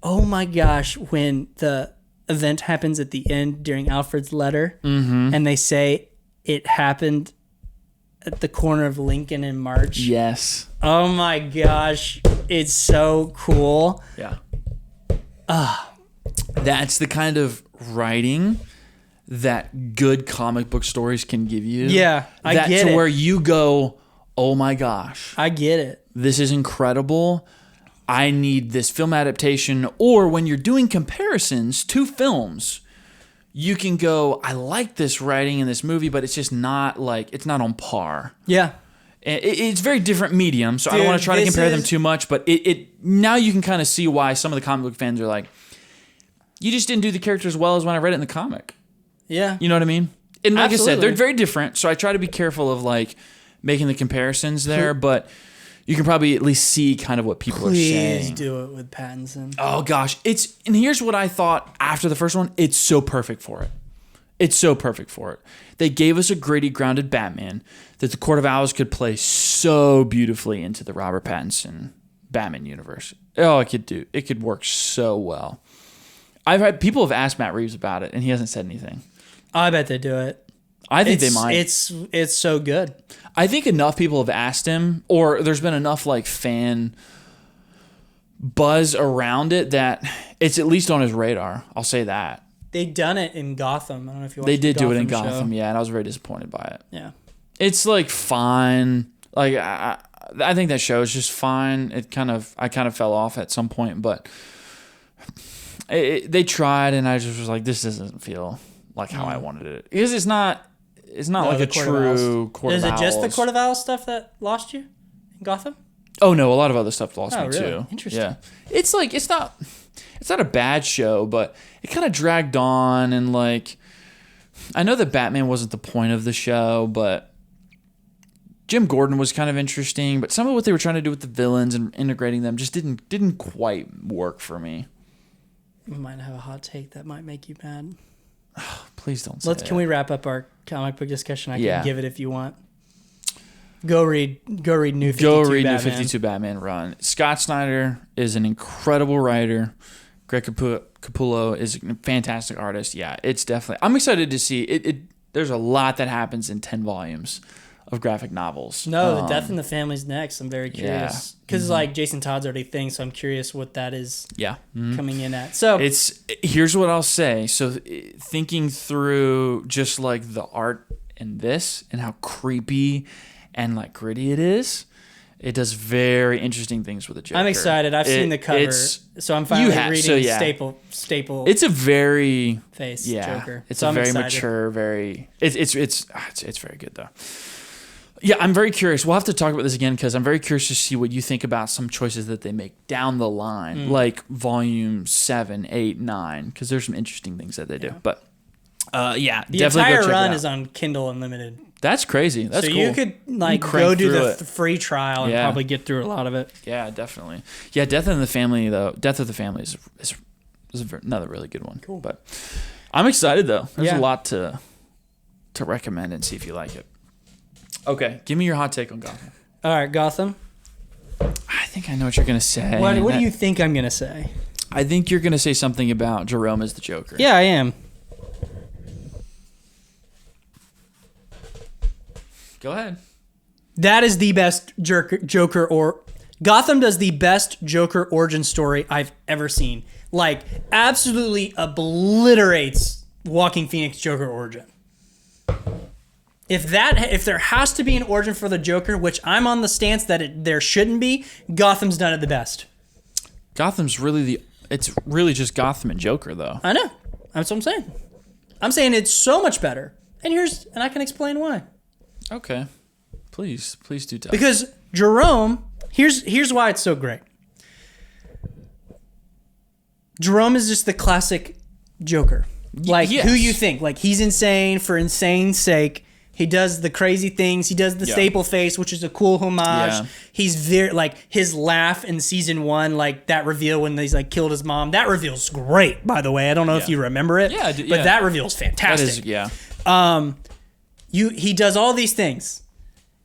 oh my gosh, when the event happens at the end during Alfred's letter, and they say it happened at the corner of Lincoln and March. Yes. Oh my gosh, it's so cool. Yeah. That's the kind of writing that good comic book stories can give you. Yeah, I get it. Where you go, oh my gosh. I get it. This is incredible. I need this film adaptation. Or when you're doing comparisons to films, you can go, I like this writing in this movie, but it's just not like, it's not on par. Yeah. It's very different medium, so I don't want to try to compare them too much, but it now you can kind of see why some of the comic book fans are like, you just didn't do the character as well as when I read it in the comic. Yeah. You know what I mean? And like Absolutely. I said, they're very different, so I try to be careful of like making the comparisons there, but you can probably at least see kind of what people are saying. Please do it with Pattinson. Oh gosh, and here's what I thought after the first one, it's so perfect for it. It's so perfect for it. They gave us a gritty, grounded Batman that the Court of Owls could play so beautifully into the Robert Pattinson Batman universe. Oh, it could work so well. I've had people have asked Matt Reeves about it, and he hasn't said anything. I bet they do it. I think they might. It's so good. I think enough people have asked him, or there's been enough like fan buzz around it that it's at least on his radar. I'll say that. They done it in Gotham. I don't know if you watched They did the do it in Gotham Gotham, show. yeah, and I was very disappointed by it. Yeah. It's like fine. Like I think that show is just fine. I kind of fell off at some point, but they tried, and I just was like, this doesn't feel like how I wanted it. Because it's not like a true Court of Owls. Is it just the Court of Owls stuff that lost you in Gotham? Oh no, a lot of other stuff lost me really? too. Interesting. Yeah, it's like it's not a bad show, but it kind of dragged on, and like I know that Batman wasn't the point of the show, but Jim Gordon was kind of interesting, but some of what they were trying to do with the villains and integrating them just didn't quite work for me. We might have a hot take that might make you mad. Please don't say Can we wrap up our comic book discussion? I Yeah. can give it if you want. Go read New 52 New 52 Batman run. Scott Snyder is an incredible writer. Greg Capullo is a fantastic artist. Yeah, it's definitely. I'm excited to see it. There's a lot that happens in 10 volumes of graphic novels. No, the Death in the Family's next. I'm very curious because like Jason Todd's already a thing, so I'm curious what that is. Yeah, coming in at. So here's what I'll say. So thinking through just like the art in this and how creepy and like gritty it is. It does very interesting things with the Joker. I'm excited. I've seen the cover, so I'm finally reading staple. It's a very face Joker. It's so a I'm very excited. mature, very. It's very good though. Yeah, I'm very curious. We'll have to talk about this again because I'm very curious to see what you think about some choices that they make down the line, like volume 7, 8, 9, because there's some interesting things that they do. But the definitely entire go check run it out. is on Kindle Unlimited. That's crazy. That's so cool. you could like crank go do through the free trial and probably get through a lot of it. Yeah, definitely. Yeah, Death of the Family is another really good one. Cool. But I'm excited though. There's a lot to recommend and see if you like it. Okay, give me your hot take on Gotham. All right, Gotham. I think I know what you're gonna say. What do you think I'm gonna say? I think you're gonna say something about Jerome as the Joker. Yeah, I am. Go ahead. That is the best Joker or Gotham does the best Joker origin story I've ever seen. Like, absolutely obliterates Walking Phoenix Joker origin. If there has to be an origin for the Joker, which I'm on the stance that there shouldn't be, Gotham's done it the best. Gotham's it's really just Gotham and Joker though. I know. That's what I'm saying. I'm saying it's so much better. And I can explain why. Okay. Please do tell. Because Jerome, here's why it's so great. Jerome is just the classic Joker. Like, who you think. Like, he's insane for insane's sake. He does the crazy things. He does the staple face, which is a cool homage. Yeah. He's very, like, his laugh in season 1, like, that reveal when he's, like, killed his mom. That reveal's great, by the way. I don't know if you remember it. Yeah, but that reveal's fantastic. That is, He does all these things.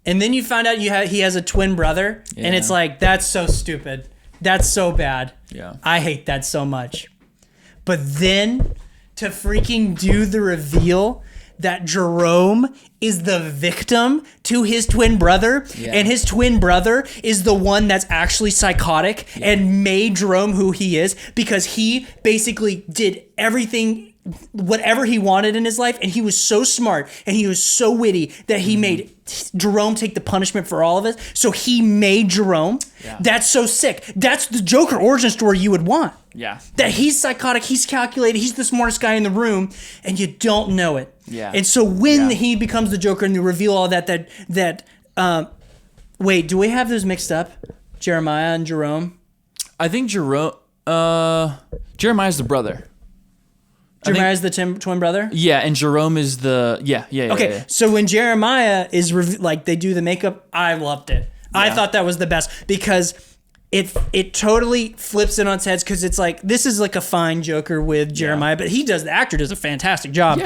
And then you find out he has a twin brother. Yeah. And it's like, that's so stupid. That's so bad. Yeah. I hate that so much. But then to freaking do the reveal that Jerome is the victim to his twin brother, and his twin brother is the one that's actually psychotic and made Jerome who he is, because he basically did everything, whatever he wanted in his life, and he was so smart and he was so witty that he made Jerome take the punishment for all of it. So he made Jerome. That's so sick. That's the Joker origin story you would want. That he's psychotic, he's calculated, he's the smartest guy in the room, and you don't know it. And so when he becomes the Joker and you reveal all that wait, do we have those mixed up? Jeremiah and Jerome? I think Jeremiah's the brother. Jeremiah's the twin brother? Yeah, and Jerome is the... Okay, so when Jeremiah is... they do the makeup, I loved it. I thought that was the best, because it totally flips it on its head, because it's like, this is like a fine Joker with Jeremiah, but the actor does a fantastic job.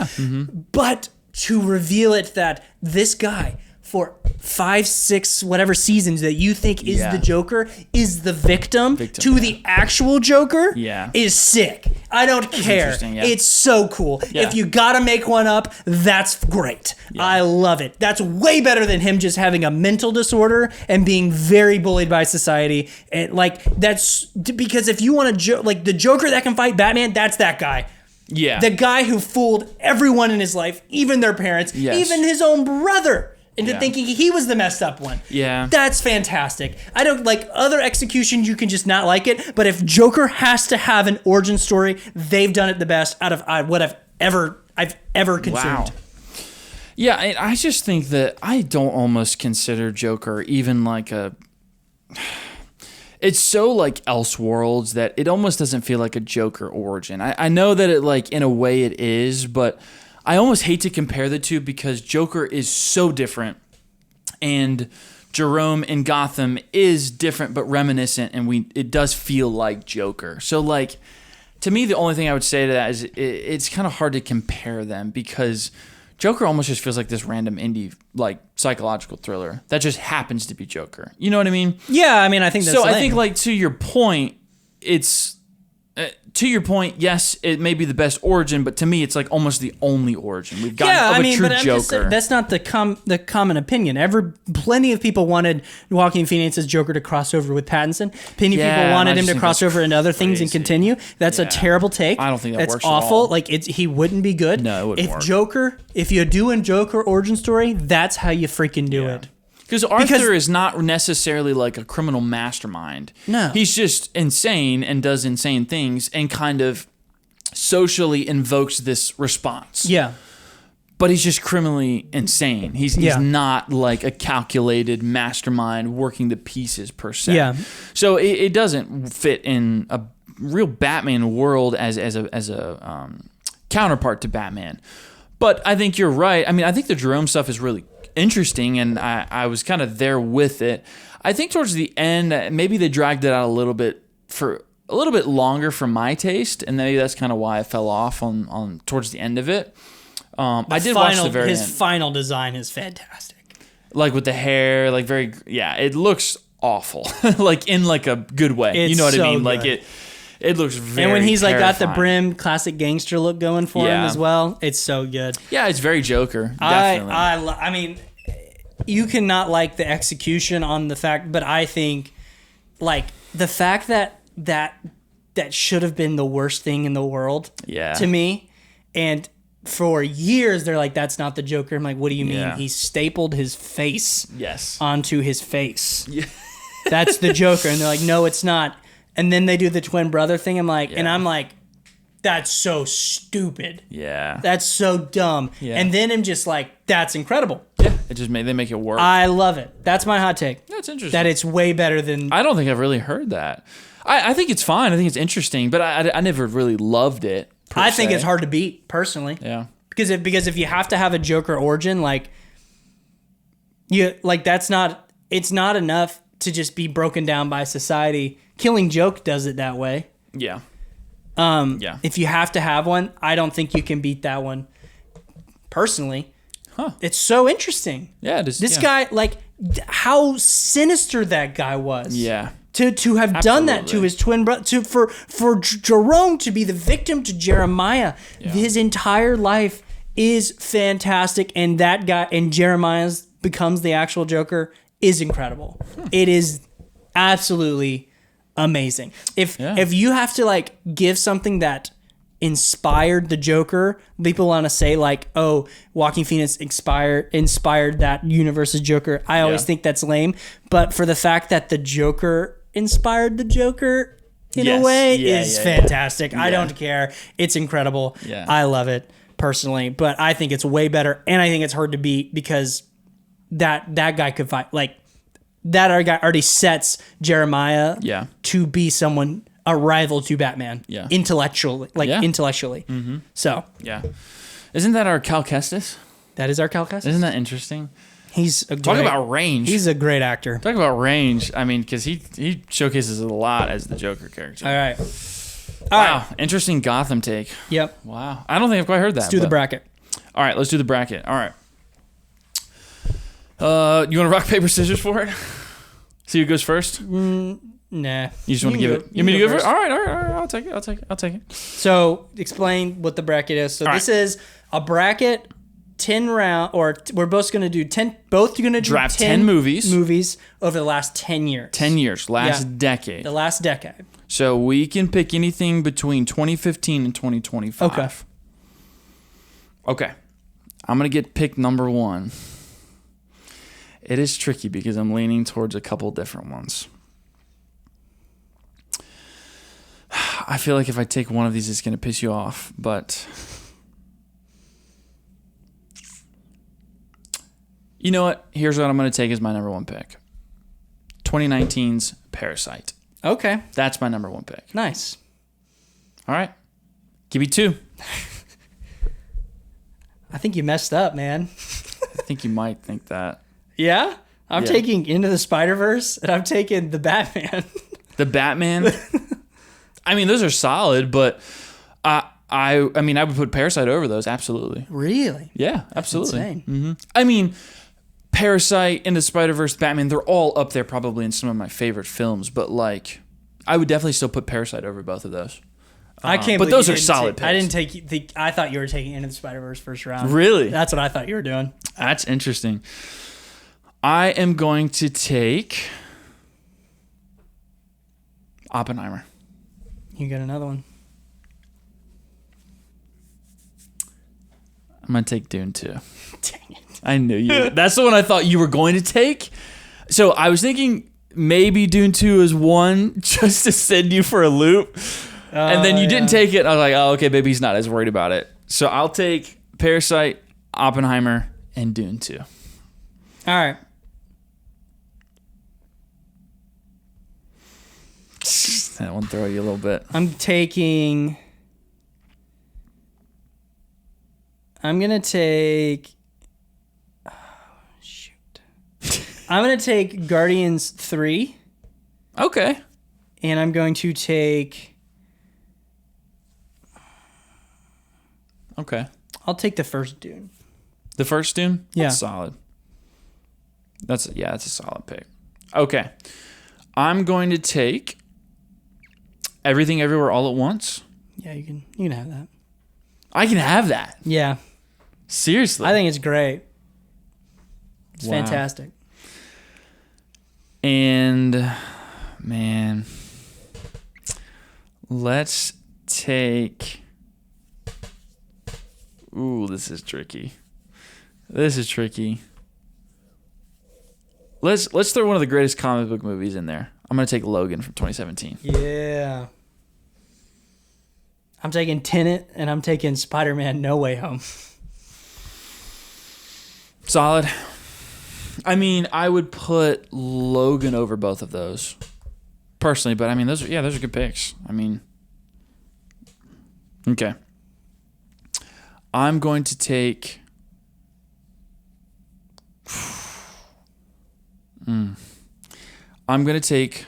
But to reveal it that this guy, for 5, 6, whatever seasons that you think is the Joker, is the victim to the actual Joker, is sick. I don't care. It's so cool. If you gotta make one up, that's great. I love it. That's way better than him just having a mental disorder and being very bullied by society. And that's because if you want to the Joker that can fight Batman, that's that guy. The guy who fooled everyone in his life, even their parents, even his own brother, into thinking he was the messed up one. That's fantastic. I don't like other executions, you can just not like it, but if Joker has to have an origin story, they've done it the best out of what I've ever consumed. Yeah, I just think that I don't almost consider Joker even like a... It's so like Elseworlds that it almost doesn't feel like a Joker origin. I know that it in a way it is, but I almost hate to compare the two, because Joker is so different and Jerome in Gotham is different but reminiscent, and it does feel like Joker. So to me, the only thing I would say to that is it's kind of hard to compare them, because Joker almost just feels like this random indie psychological thriller that just happens to be Joker. You know what I mean? Yeah, I mean, I think that's so. I think to your point, it's yes, it may be the best origin, but to me, it's almost the only origin we've got of a true Joker. That's not the common opinion. Plenty of people wanted Joaquin Phoenix's Joker to cross over with Pattinson. Plenty of people wanted him to cross over into other things and continue. That's a terrible take. I don't think that works. That's awful. At all. He wouldn't be good. No, it wouldn't work. If you're doing Joker origin story, that's how you freaking do it. Because Arthur is not necessarily like a criminal mastermind. No. He's just insane and does insane things and kind of socially invokes this response. Yeah. But he's just criminally insane. He's not like a calculated mastermind working the pieces per se. Yeah. So it doesn't fit in a real Batman world as a counterpart to Batman. But I think you're right. I mean, I think the Jerome stuff is really interesting, and I was kind of there with it. I think towards the end, maybe they dragged it out a little bit longer for my taste, and maybe that's kind of why I fell off on towards the end of it. I did watch the very end. His final design is fantastic. With the hair, it looks awful, in a good way. You know what I mean? Good. It looks very. And when he's terrifying. got the brim, classic gangster look going for him as well, it's so good. Yeah, it's very Joker. Definitely. I mean, you cannot like the execution on the fact, but I think the fact that should have been the worst thing in the world. To me, and for years they're like, that's not the Joker. I'm like, what do you mean? Yeah. He stapled his face onto his face. Yeah. That's the Joker, and they're like, no, it's not. And then they do the twin brother thing. I'm like, that's so stupid. Yeah. That's so dumb. Yeah. And then I'm just like, that's incredible. Yeah. They make it work. I love it. That's my hot take. That's interesting. That it's way better than. I don't think I've really heard that. I think it's fine. I think it's interesting, but I never really loved it. I think it's hard to beat, personally. Yeah. Because if you have to have a Joker origin, it's not enough to just be broken down by society. Killing Joke does it that way. Yeah. If you have to have one, I don't think you can beat that one. Personally. Huh. It's so interesting. Yeah, it is. This guy, how sinister that guy was. Yeah. To have done that to his twin brother, for Jerome to be the victim to Jeremiah his entire life, is fantastic, and that guy and Jeremiah's becomes the actual Joker is incredible. It is absolutely amazing. If you have to like give something that inspired the Joker, people want to say like, oh, Joaquin Phoenix inspired that universe's Joker. I always think that's lame, but for the fact that the Joker inspired the Joker in a way is fantastic. I don't care. It's incredible. Yeah. I love it personally, but I think it's way better, and I think it's hard to beat because that guy could fight. Like, that other guy already sets Jeremiah to be someone, a rival to Batman. Yeah. Intellectually. Mm-hmm. So. Yeah. Isn't that our Cal Kestis? That is our Cal Kestis. Isn't that interesting? Talk about range. He's a great actor. Talk about range. I mean, because he showcases it a lot as the Joker character. All right. Wow. Interesting Gotham take. Yep. Wow. I don't think I've quite heard that. Let's do the bracket. All right. Let's do the bracket. All right. You want to rock, paper, scissors for it? See who goes first? Nah. You just want to give it? You want me to go first? All right. I'll take it. So explain what the bracket is. So this is a bracket, 10 round, or we're both going to do 10. Both going to draft 10 movies over the last 10 years. 10 years, decade. The last decade. So we can pick anything between 2015 and 2025. Okay. I'm going to get pick number 1. It is tricky because I'm leaning towards a couple different ones. I feel like if I take one of these, it's going to piss you off, but you know what? Here's what I'm going to take as my number 1 pick. 2019's Parasite. Okay. That's my number 1 pick. Nice. All right. Give me 2. I think you messed up, man. I think you might think that. Yeah? I'm taking Into the Spider-Verse, and I'm taking The Batman. The Batman? I mean, those are solid, but I mean, I would put Parasite over those, absolutely. Really? Yeah, absolutely. That's insane. Mm-hmm. I mean, Parasite, Into the Spider-Verse, Batman, they're all up there probably in some of my favorite films, but like, I would definitely still put Parasite over both of those. I can't. But those are solid picks. I didn't take. I thought you were taking Into the Spider-Verse first round. Really? That's what I thought you were doing. That's interesting. I am going to take Oppenheimer. You got another one. I'm going to take Dune 2. Dang it. I knew you. That's the one I thought you were going to take. So I was thinking maybe Dune 2 is 1 just to send you for a loop. And then you didn't take it. I was like, oh, okay, maybe he's not as worried about it. So I'll take Parasite, Oppenheimer, and Dune 2. All right. That one throw you a little bit. I'm going to take... Oh, shoot. I'm going to take Guardians 3. Okay. And I'm going to take... Okay. I'll take the first Dune. The first Dune? Yeah. That's solid. That's a solid pick. Okay. I'm going to take Everything Everywhere All at Once. Yeah, you can have that. I can have that. Yeah. Seriously. I think it's great. It's fantastic. And man, let's take... Ooh, this is tricky. Let's throw one of the greatest comic book movies in there. I'm going to take Logan from 2017. Yeah. I'm taking Tenet, and I'm taking Spider-Man No Way Home. Solid. I mean, I would put Logan over both of those personally, but I mean, those are good picks. I mean, okay. I'm going to take... I'm going to take...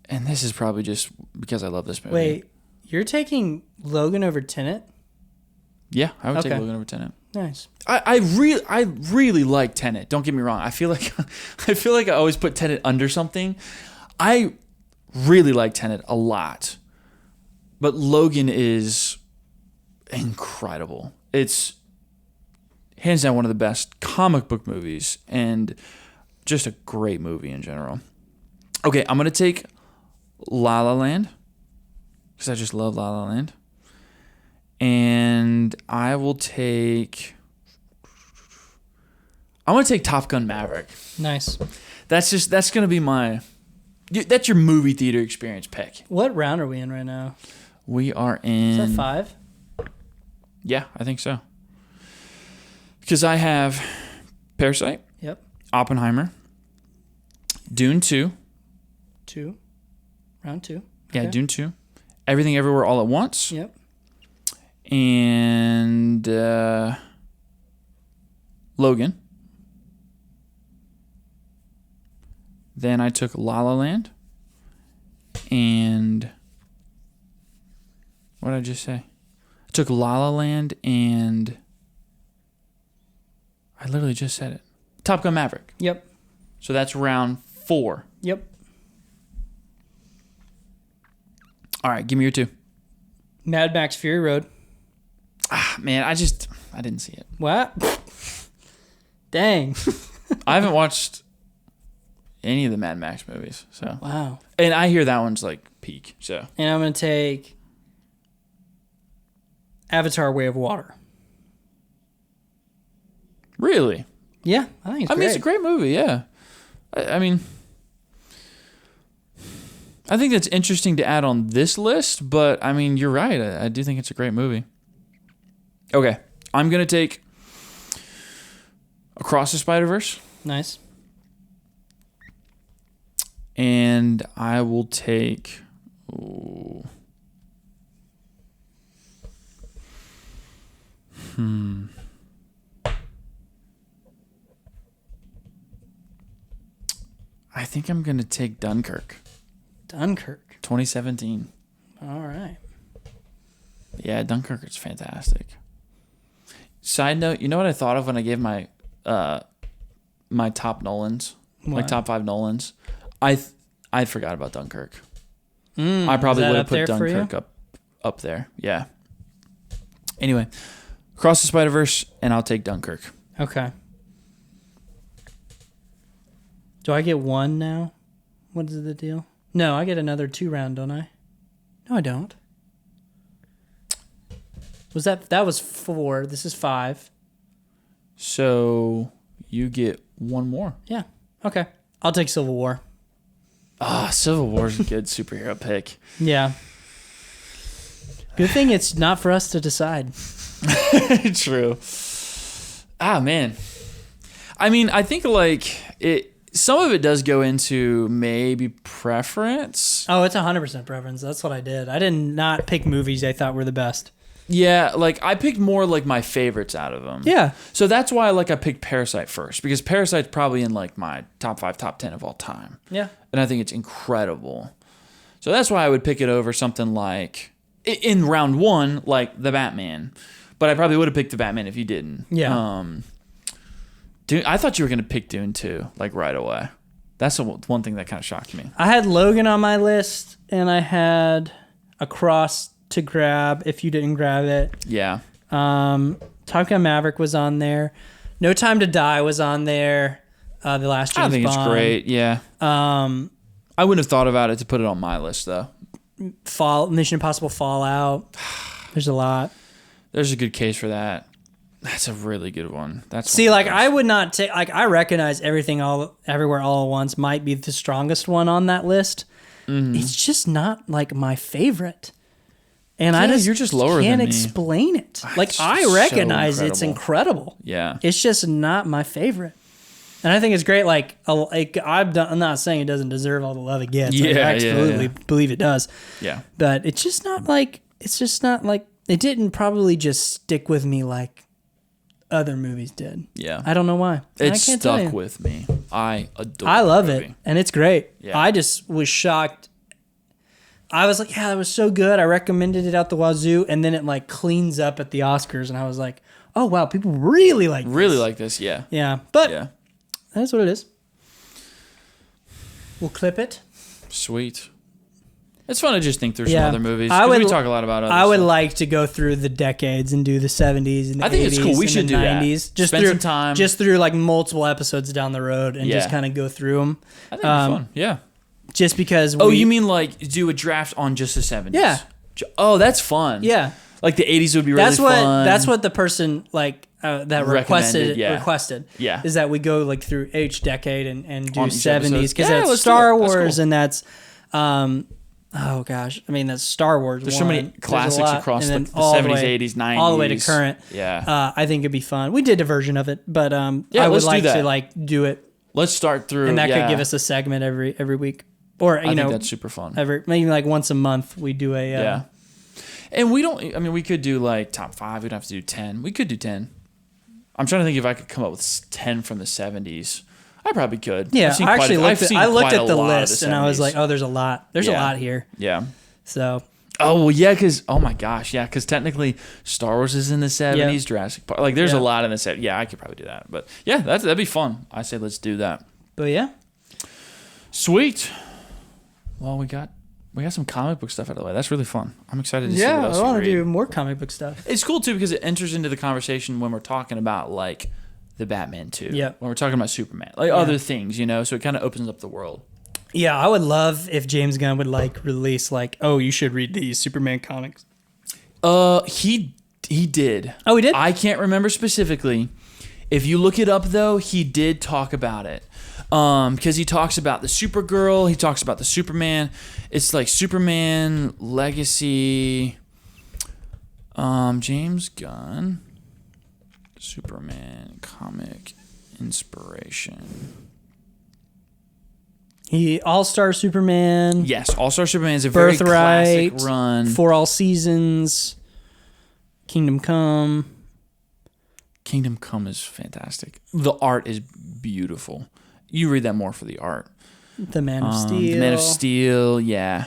And this is probably just because I love this movie. Wait, you're taking Logan over Tenet? Yeah, I would take Logan over Tenet. Nice. I really like Tenet. Don't get me wrong. I feel like I always put Tenet under something. I really like Tenet a lot. But Logan is incredible. It's hands down one of the best comic book movies and just a great movie in general. Okay, I'm going to take La La Land because I just love La La Land. And I'm going to take Top Gun Maverick. Nice. That's going to be that's your movie theater experience pick. What round are we in right now? We are in... Is that 5? Yeah, I think so. Because I have Parasite. Yep. Oppenheimer. Dune 2. 2. Round 2. Yeah, Okay. Dune 2. Everything Everywhere All at Once. Yep. And Logan. Then I took La La Land. And what did I just say? I took La La Land and I literally just said it. Top Gun Maverick. Yep. So that's round 4. Yep. All right, give me your 2. Mad Max Fury Road. Ah, man, I didn't see it. What? Dang. I haven't watched any of the Mad Max movies, so. Wow. And I hear that one's like peak, so. And I'm going to take Avatar Way of Water. Really? Yeah, I think it's great. I mean, it's a great movie, yeah. I mean, I think that's interesting to add on this list, but I mean, you're right. I do think it's a great movie. Okay, I'm going to take Across the Spider-Verse. Nice. And I will take... Ooh. I think I'm going to take Dunkirk. Dunkirk. 2017. All right. Yeah, Dunkirk is fantastic. Side note, you know what I thought of when I gave my my top Nolans? What? My top 5 Nolans? I forgot about Dunkirk. I I probably would have put Dunkirk up there. Yeah. Anyway, Across the Spider-Verse, and I'll take Dunkirk. Okay. Do I get 1 now? What is the deal? No, I get another 2 round, don't I? No, I don't. That was 4. This is 5. So you get 1 more. Yeah. Okay. I'll take Civil War. Civil War's a good superhero pick. Yeah. Good thing it's not for us to decide. True. Man. I mean, I think like some of it does go into maybe preference. Oh, it's 100% preference. That's what I did. I did not pick movies I thought were the best. Yeah, like I picked more like my favorites out of them. Yeah. So that's why I picked Parasite first, because Parasite's probably in like my top 5, top 10 of all time. Yeah. And I think it's incredible. So that's why I would pick it over something like in round 1, like The Batman. But I probably would have picked The Batman if you didn't. Yeah. Dune, I thought you were going to pick Dune 2, like right away. That's the one thing that kind of shocked me. I had Logan on my list, and I had Across to grab if you didn't grab it. Yeah. Top Gun Maverick was on there. No Time to Die was on there. The last James Bond. I think it's great, yeah. I wouldn't have thought about it to put it on my list, though. Mission Impossible Fallout. There's a lot. There's a good case for that. That's a really good one. I would not take... I recognize Everything Everywhere All at Once might be the strongest one on that list. Mm-hmm. It's just not, my favorite. And yeah, you're just lower can't than me. Explain it. I recognize so it's incredible. Yeah. It's just not my favorite. And I think it's great. I'm not saying it doesn't deserve all the love it gets. Yeah, I absolutely believe it does. Yeah. But it's just not it didn't probably just stick with me like other movies did. Yeah. I don't know why. It stuck with me. I adore it. I love it. And it's great. Yeah. I just was shocked. I was like, yeah, that was so good. I recommended it out the wazoo. And then it cleans up at the Oscars. And I was like, oh, wow, people really like this. Really like this, yeah. Yeah. But yeah. That's what it is. We'll clip it. Sweet. It's fun to just think through some other movies. We talk a lot about other I would stuff. like to go through the decades and do the 70s and the 80s. I think it's cool. We should do 90s. that. Spend some time. Just through like multiple episodes down the road and just kind of go through them. I think it'd be fun. Yeah. Just because you mean like do a draft on just the 70s? Yeah. Oh, that's fun. Yeah. Like the 80s would be really fun. That's what the person like that requested. Yeah. Is that we go like through each decade and do On each 70s because episode. that's Star That's Wars cool. and that's oh gosh, I mean that's Star Wars. There's so many classics across the 70s, 80s, 90s, all the way to current. Yeah. I think it'd be fun. We did a version of it, but I would let's like do that. to like do it, Let's start through, and that could give us a segment every week, or I think that's super fun. maybe like once a month we do a yeah. And we don't. I mean, we could do like top 5. We'd have to do 10. We could do 10. I'm trying to think if I could come up with 10 from the 70s. I probably could. Yeah, I actually looked at the list and I was like, oh, there's a lot. There's a lot here. Yeah. So. Oh, well, yeah, because, oh my gosh, yeah, because technically Star Wars is in the 70s, Jurassic Park. Like, there's a lot in the 70s. Yeah, I could probably do that. But yeah, that'd be fun. I say let's do that. But yeah. Sweet. Well, we got some comic book stuff out of the way. That's really fun. I'm excited to see what else I want to read. do more comic book stuff. It's cool, too, because it enters into the conversation when we're talking about, like, the Batman, too. Yeah. When we're talking about Superman. Like, other things, you know? So it kind of opens up the world. Yeah, I would love if James Gunn would, like, release, like, oh, you should read these Superman comics. He did. Oh, he did? I can't remember specifically. If you look it up, though, he did talk about it. Because he talks about the Supergirl, he talks about the Superman. It's like Superman Legacy, James Gunn, Superman comic inspiration. All-Star Superman. Yes, All-Star Superman is a very classic run. For All Seasons, Kingdom Come. Kingdom Come is fantastic. The art is beautiful. You read that more for the art. The Man of Steel. The Man of Steel, yeah.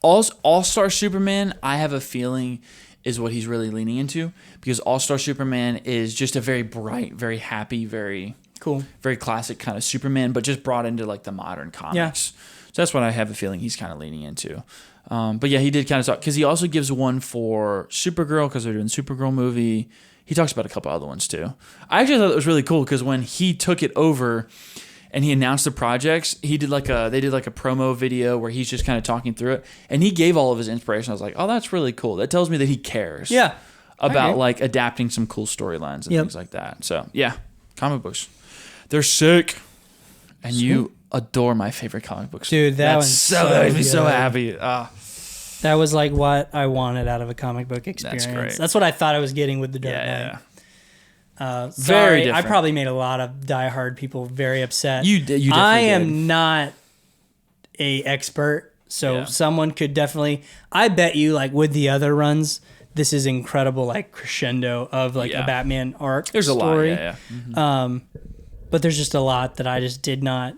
All-Star Superman, I have a feeling, is what he's really leaning into because All-Star Superman is just a very bright, very happy, very cool, very classic kind of Superman, but just brought into like the modern comics. Yeah. So that's what I have a feeling he's kind of leaning into. But yeah, he did kind of talk because he also gives one for Supergirl because they're doing the Supergirl movie. He talks about a couple other ones too. I actually thought it was really cool because when he took it over and he announced the projects, they did like a promo video where he's just kind of talking through it, and he gave all of his inspiration. I was like, oh, that's really cool. That tells me that he cares. Yeah. About like adapting some cool storylines and things like that. So yeah, comic books, they're sick, and you adore my favorite comic books. Dude, that makes me so happy. That was like what I wanted out of a comic book experience. That's great. That's what I thought I was getting with the Dark Knight. Very sorry, I different. probably made a lot of diehard people very upset. You definitely I am did. not a expert, so someone could definitely. I bet you, like with the other runs, this is incredible, like crescendo of like a Batman arc. There's story. a lot, Mm-hmm. But there's just a lot that I just did not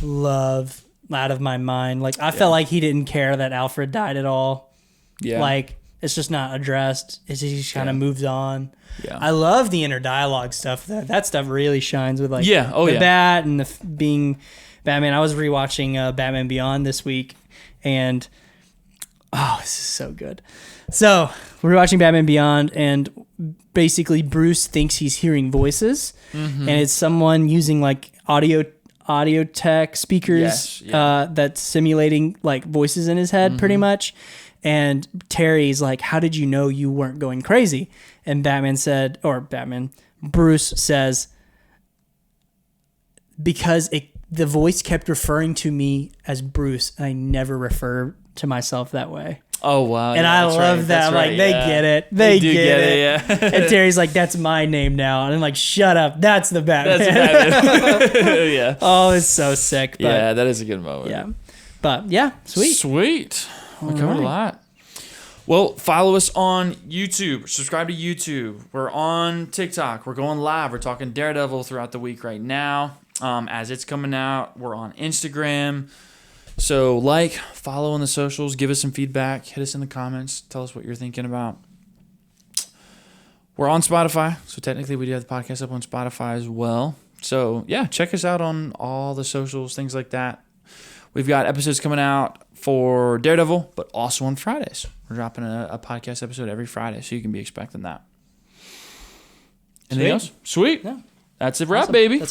love out of my mind. Like I felt like he didn't care that Alfred died at all. Yeah, like it's just not addressed. He just kind of moves on. Yeah, I love the inner dialogue stuff. That stuff really shines with like the Bat and being Batman. I was rewatching Batman Beyond this week, and this is so good. So we're watching Batman Beyond, and basically Bruce thinks he's hearing voices, and it's someone using like audio tech speakers that's simulating like voices in his head, pretty much. And Terry's like, "How did you know you weren't going crazy?" And Bruce says, "Because the voice kept referring to me as Bruce, and I never refer to myself that way." Oh, wow. And I love that. I'm like, they get it. They get it. Yeah. And Terry's like, "That's my name now." And I'm like, "Shut up. That's the Batman." Yeah. Oh, it's so sick. But, yeah, that is a good moment. Yeah. But yeah, sweet. Sweet. We covered a lot. Well, follow us on YouTube. Subscribe to YouTube. We're on TikTok. We're going live. We're talking Daredevil throughout the week right now. As it's coming out, we're on Instagram. So follow on the socials, give us some feedback, hit us in the comments, tell us what you're thinking about. We're on Spotify, so technically we do have the podcast up on Spotify as well. So yeah, check us out on all the socials, things like that. We've got episodes coming out for Daredevil, but also on Fridays. We're dropping a podcast episode every Friday, so you can be expecting that. Anything else? Sweet. Yeah. That's a wrap, baby. That's a wrap.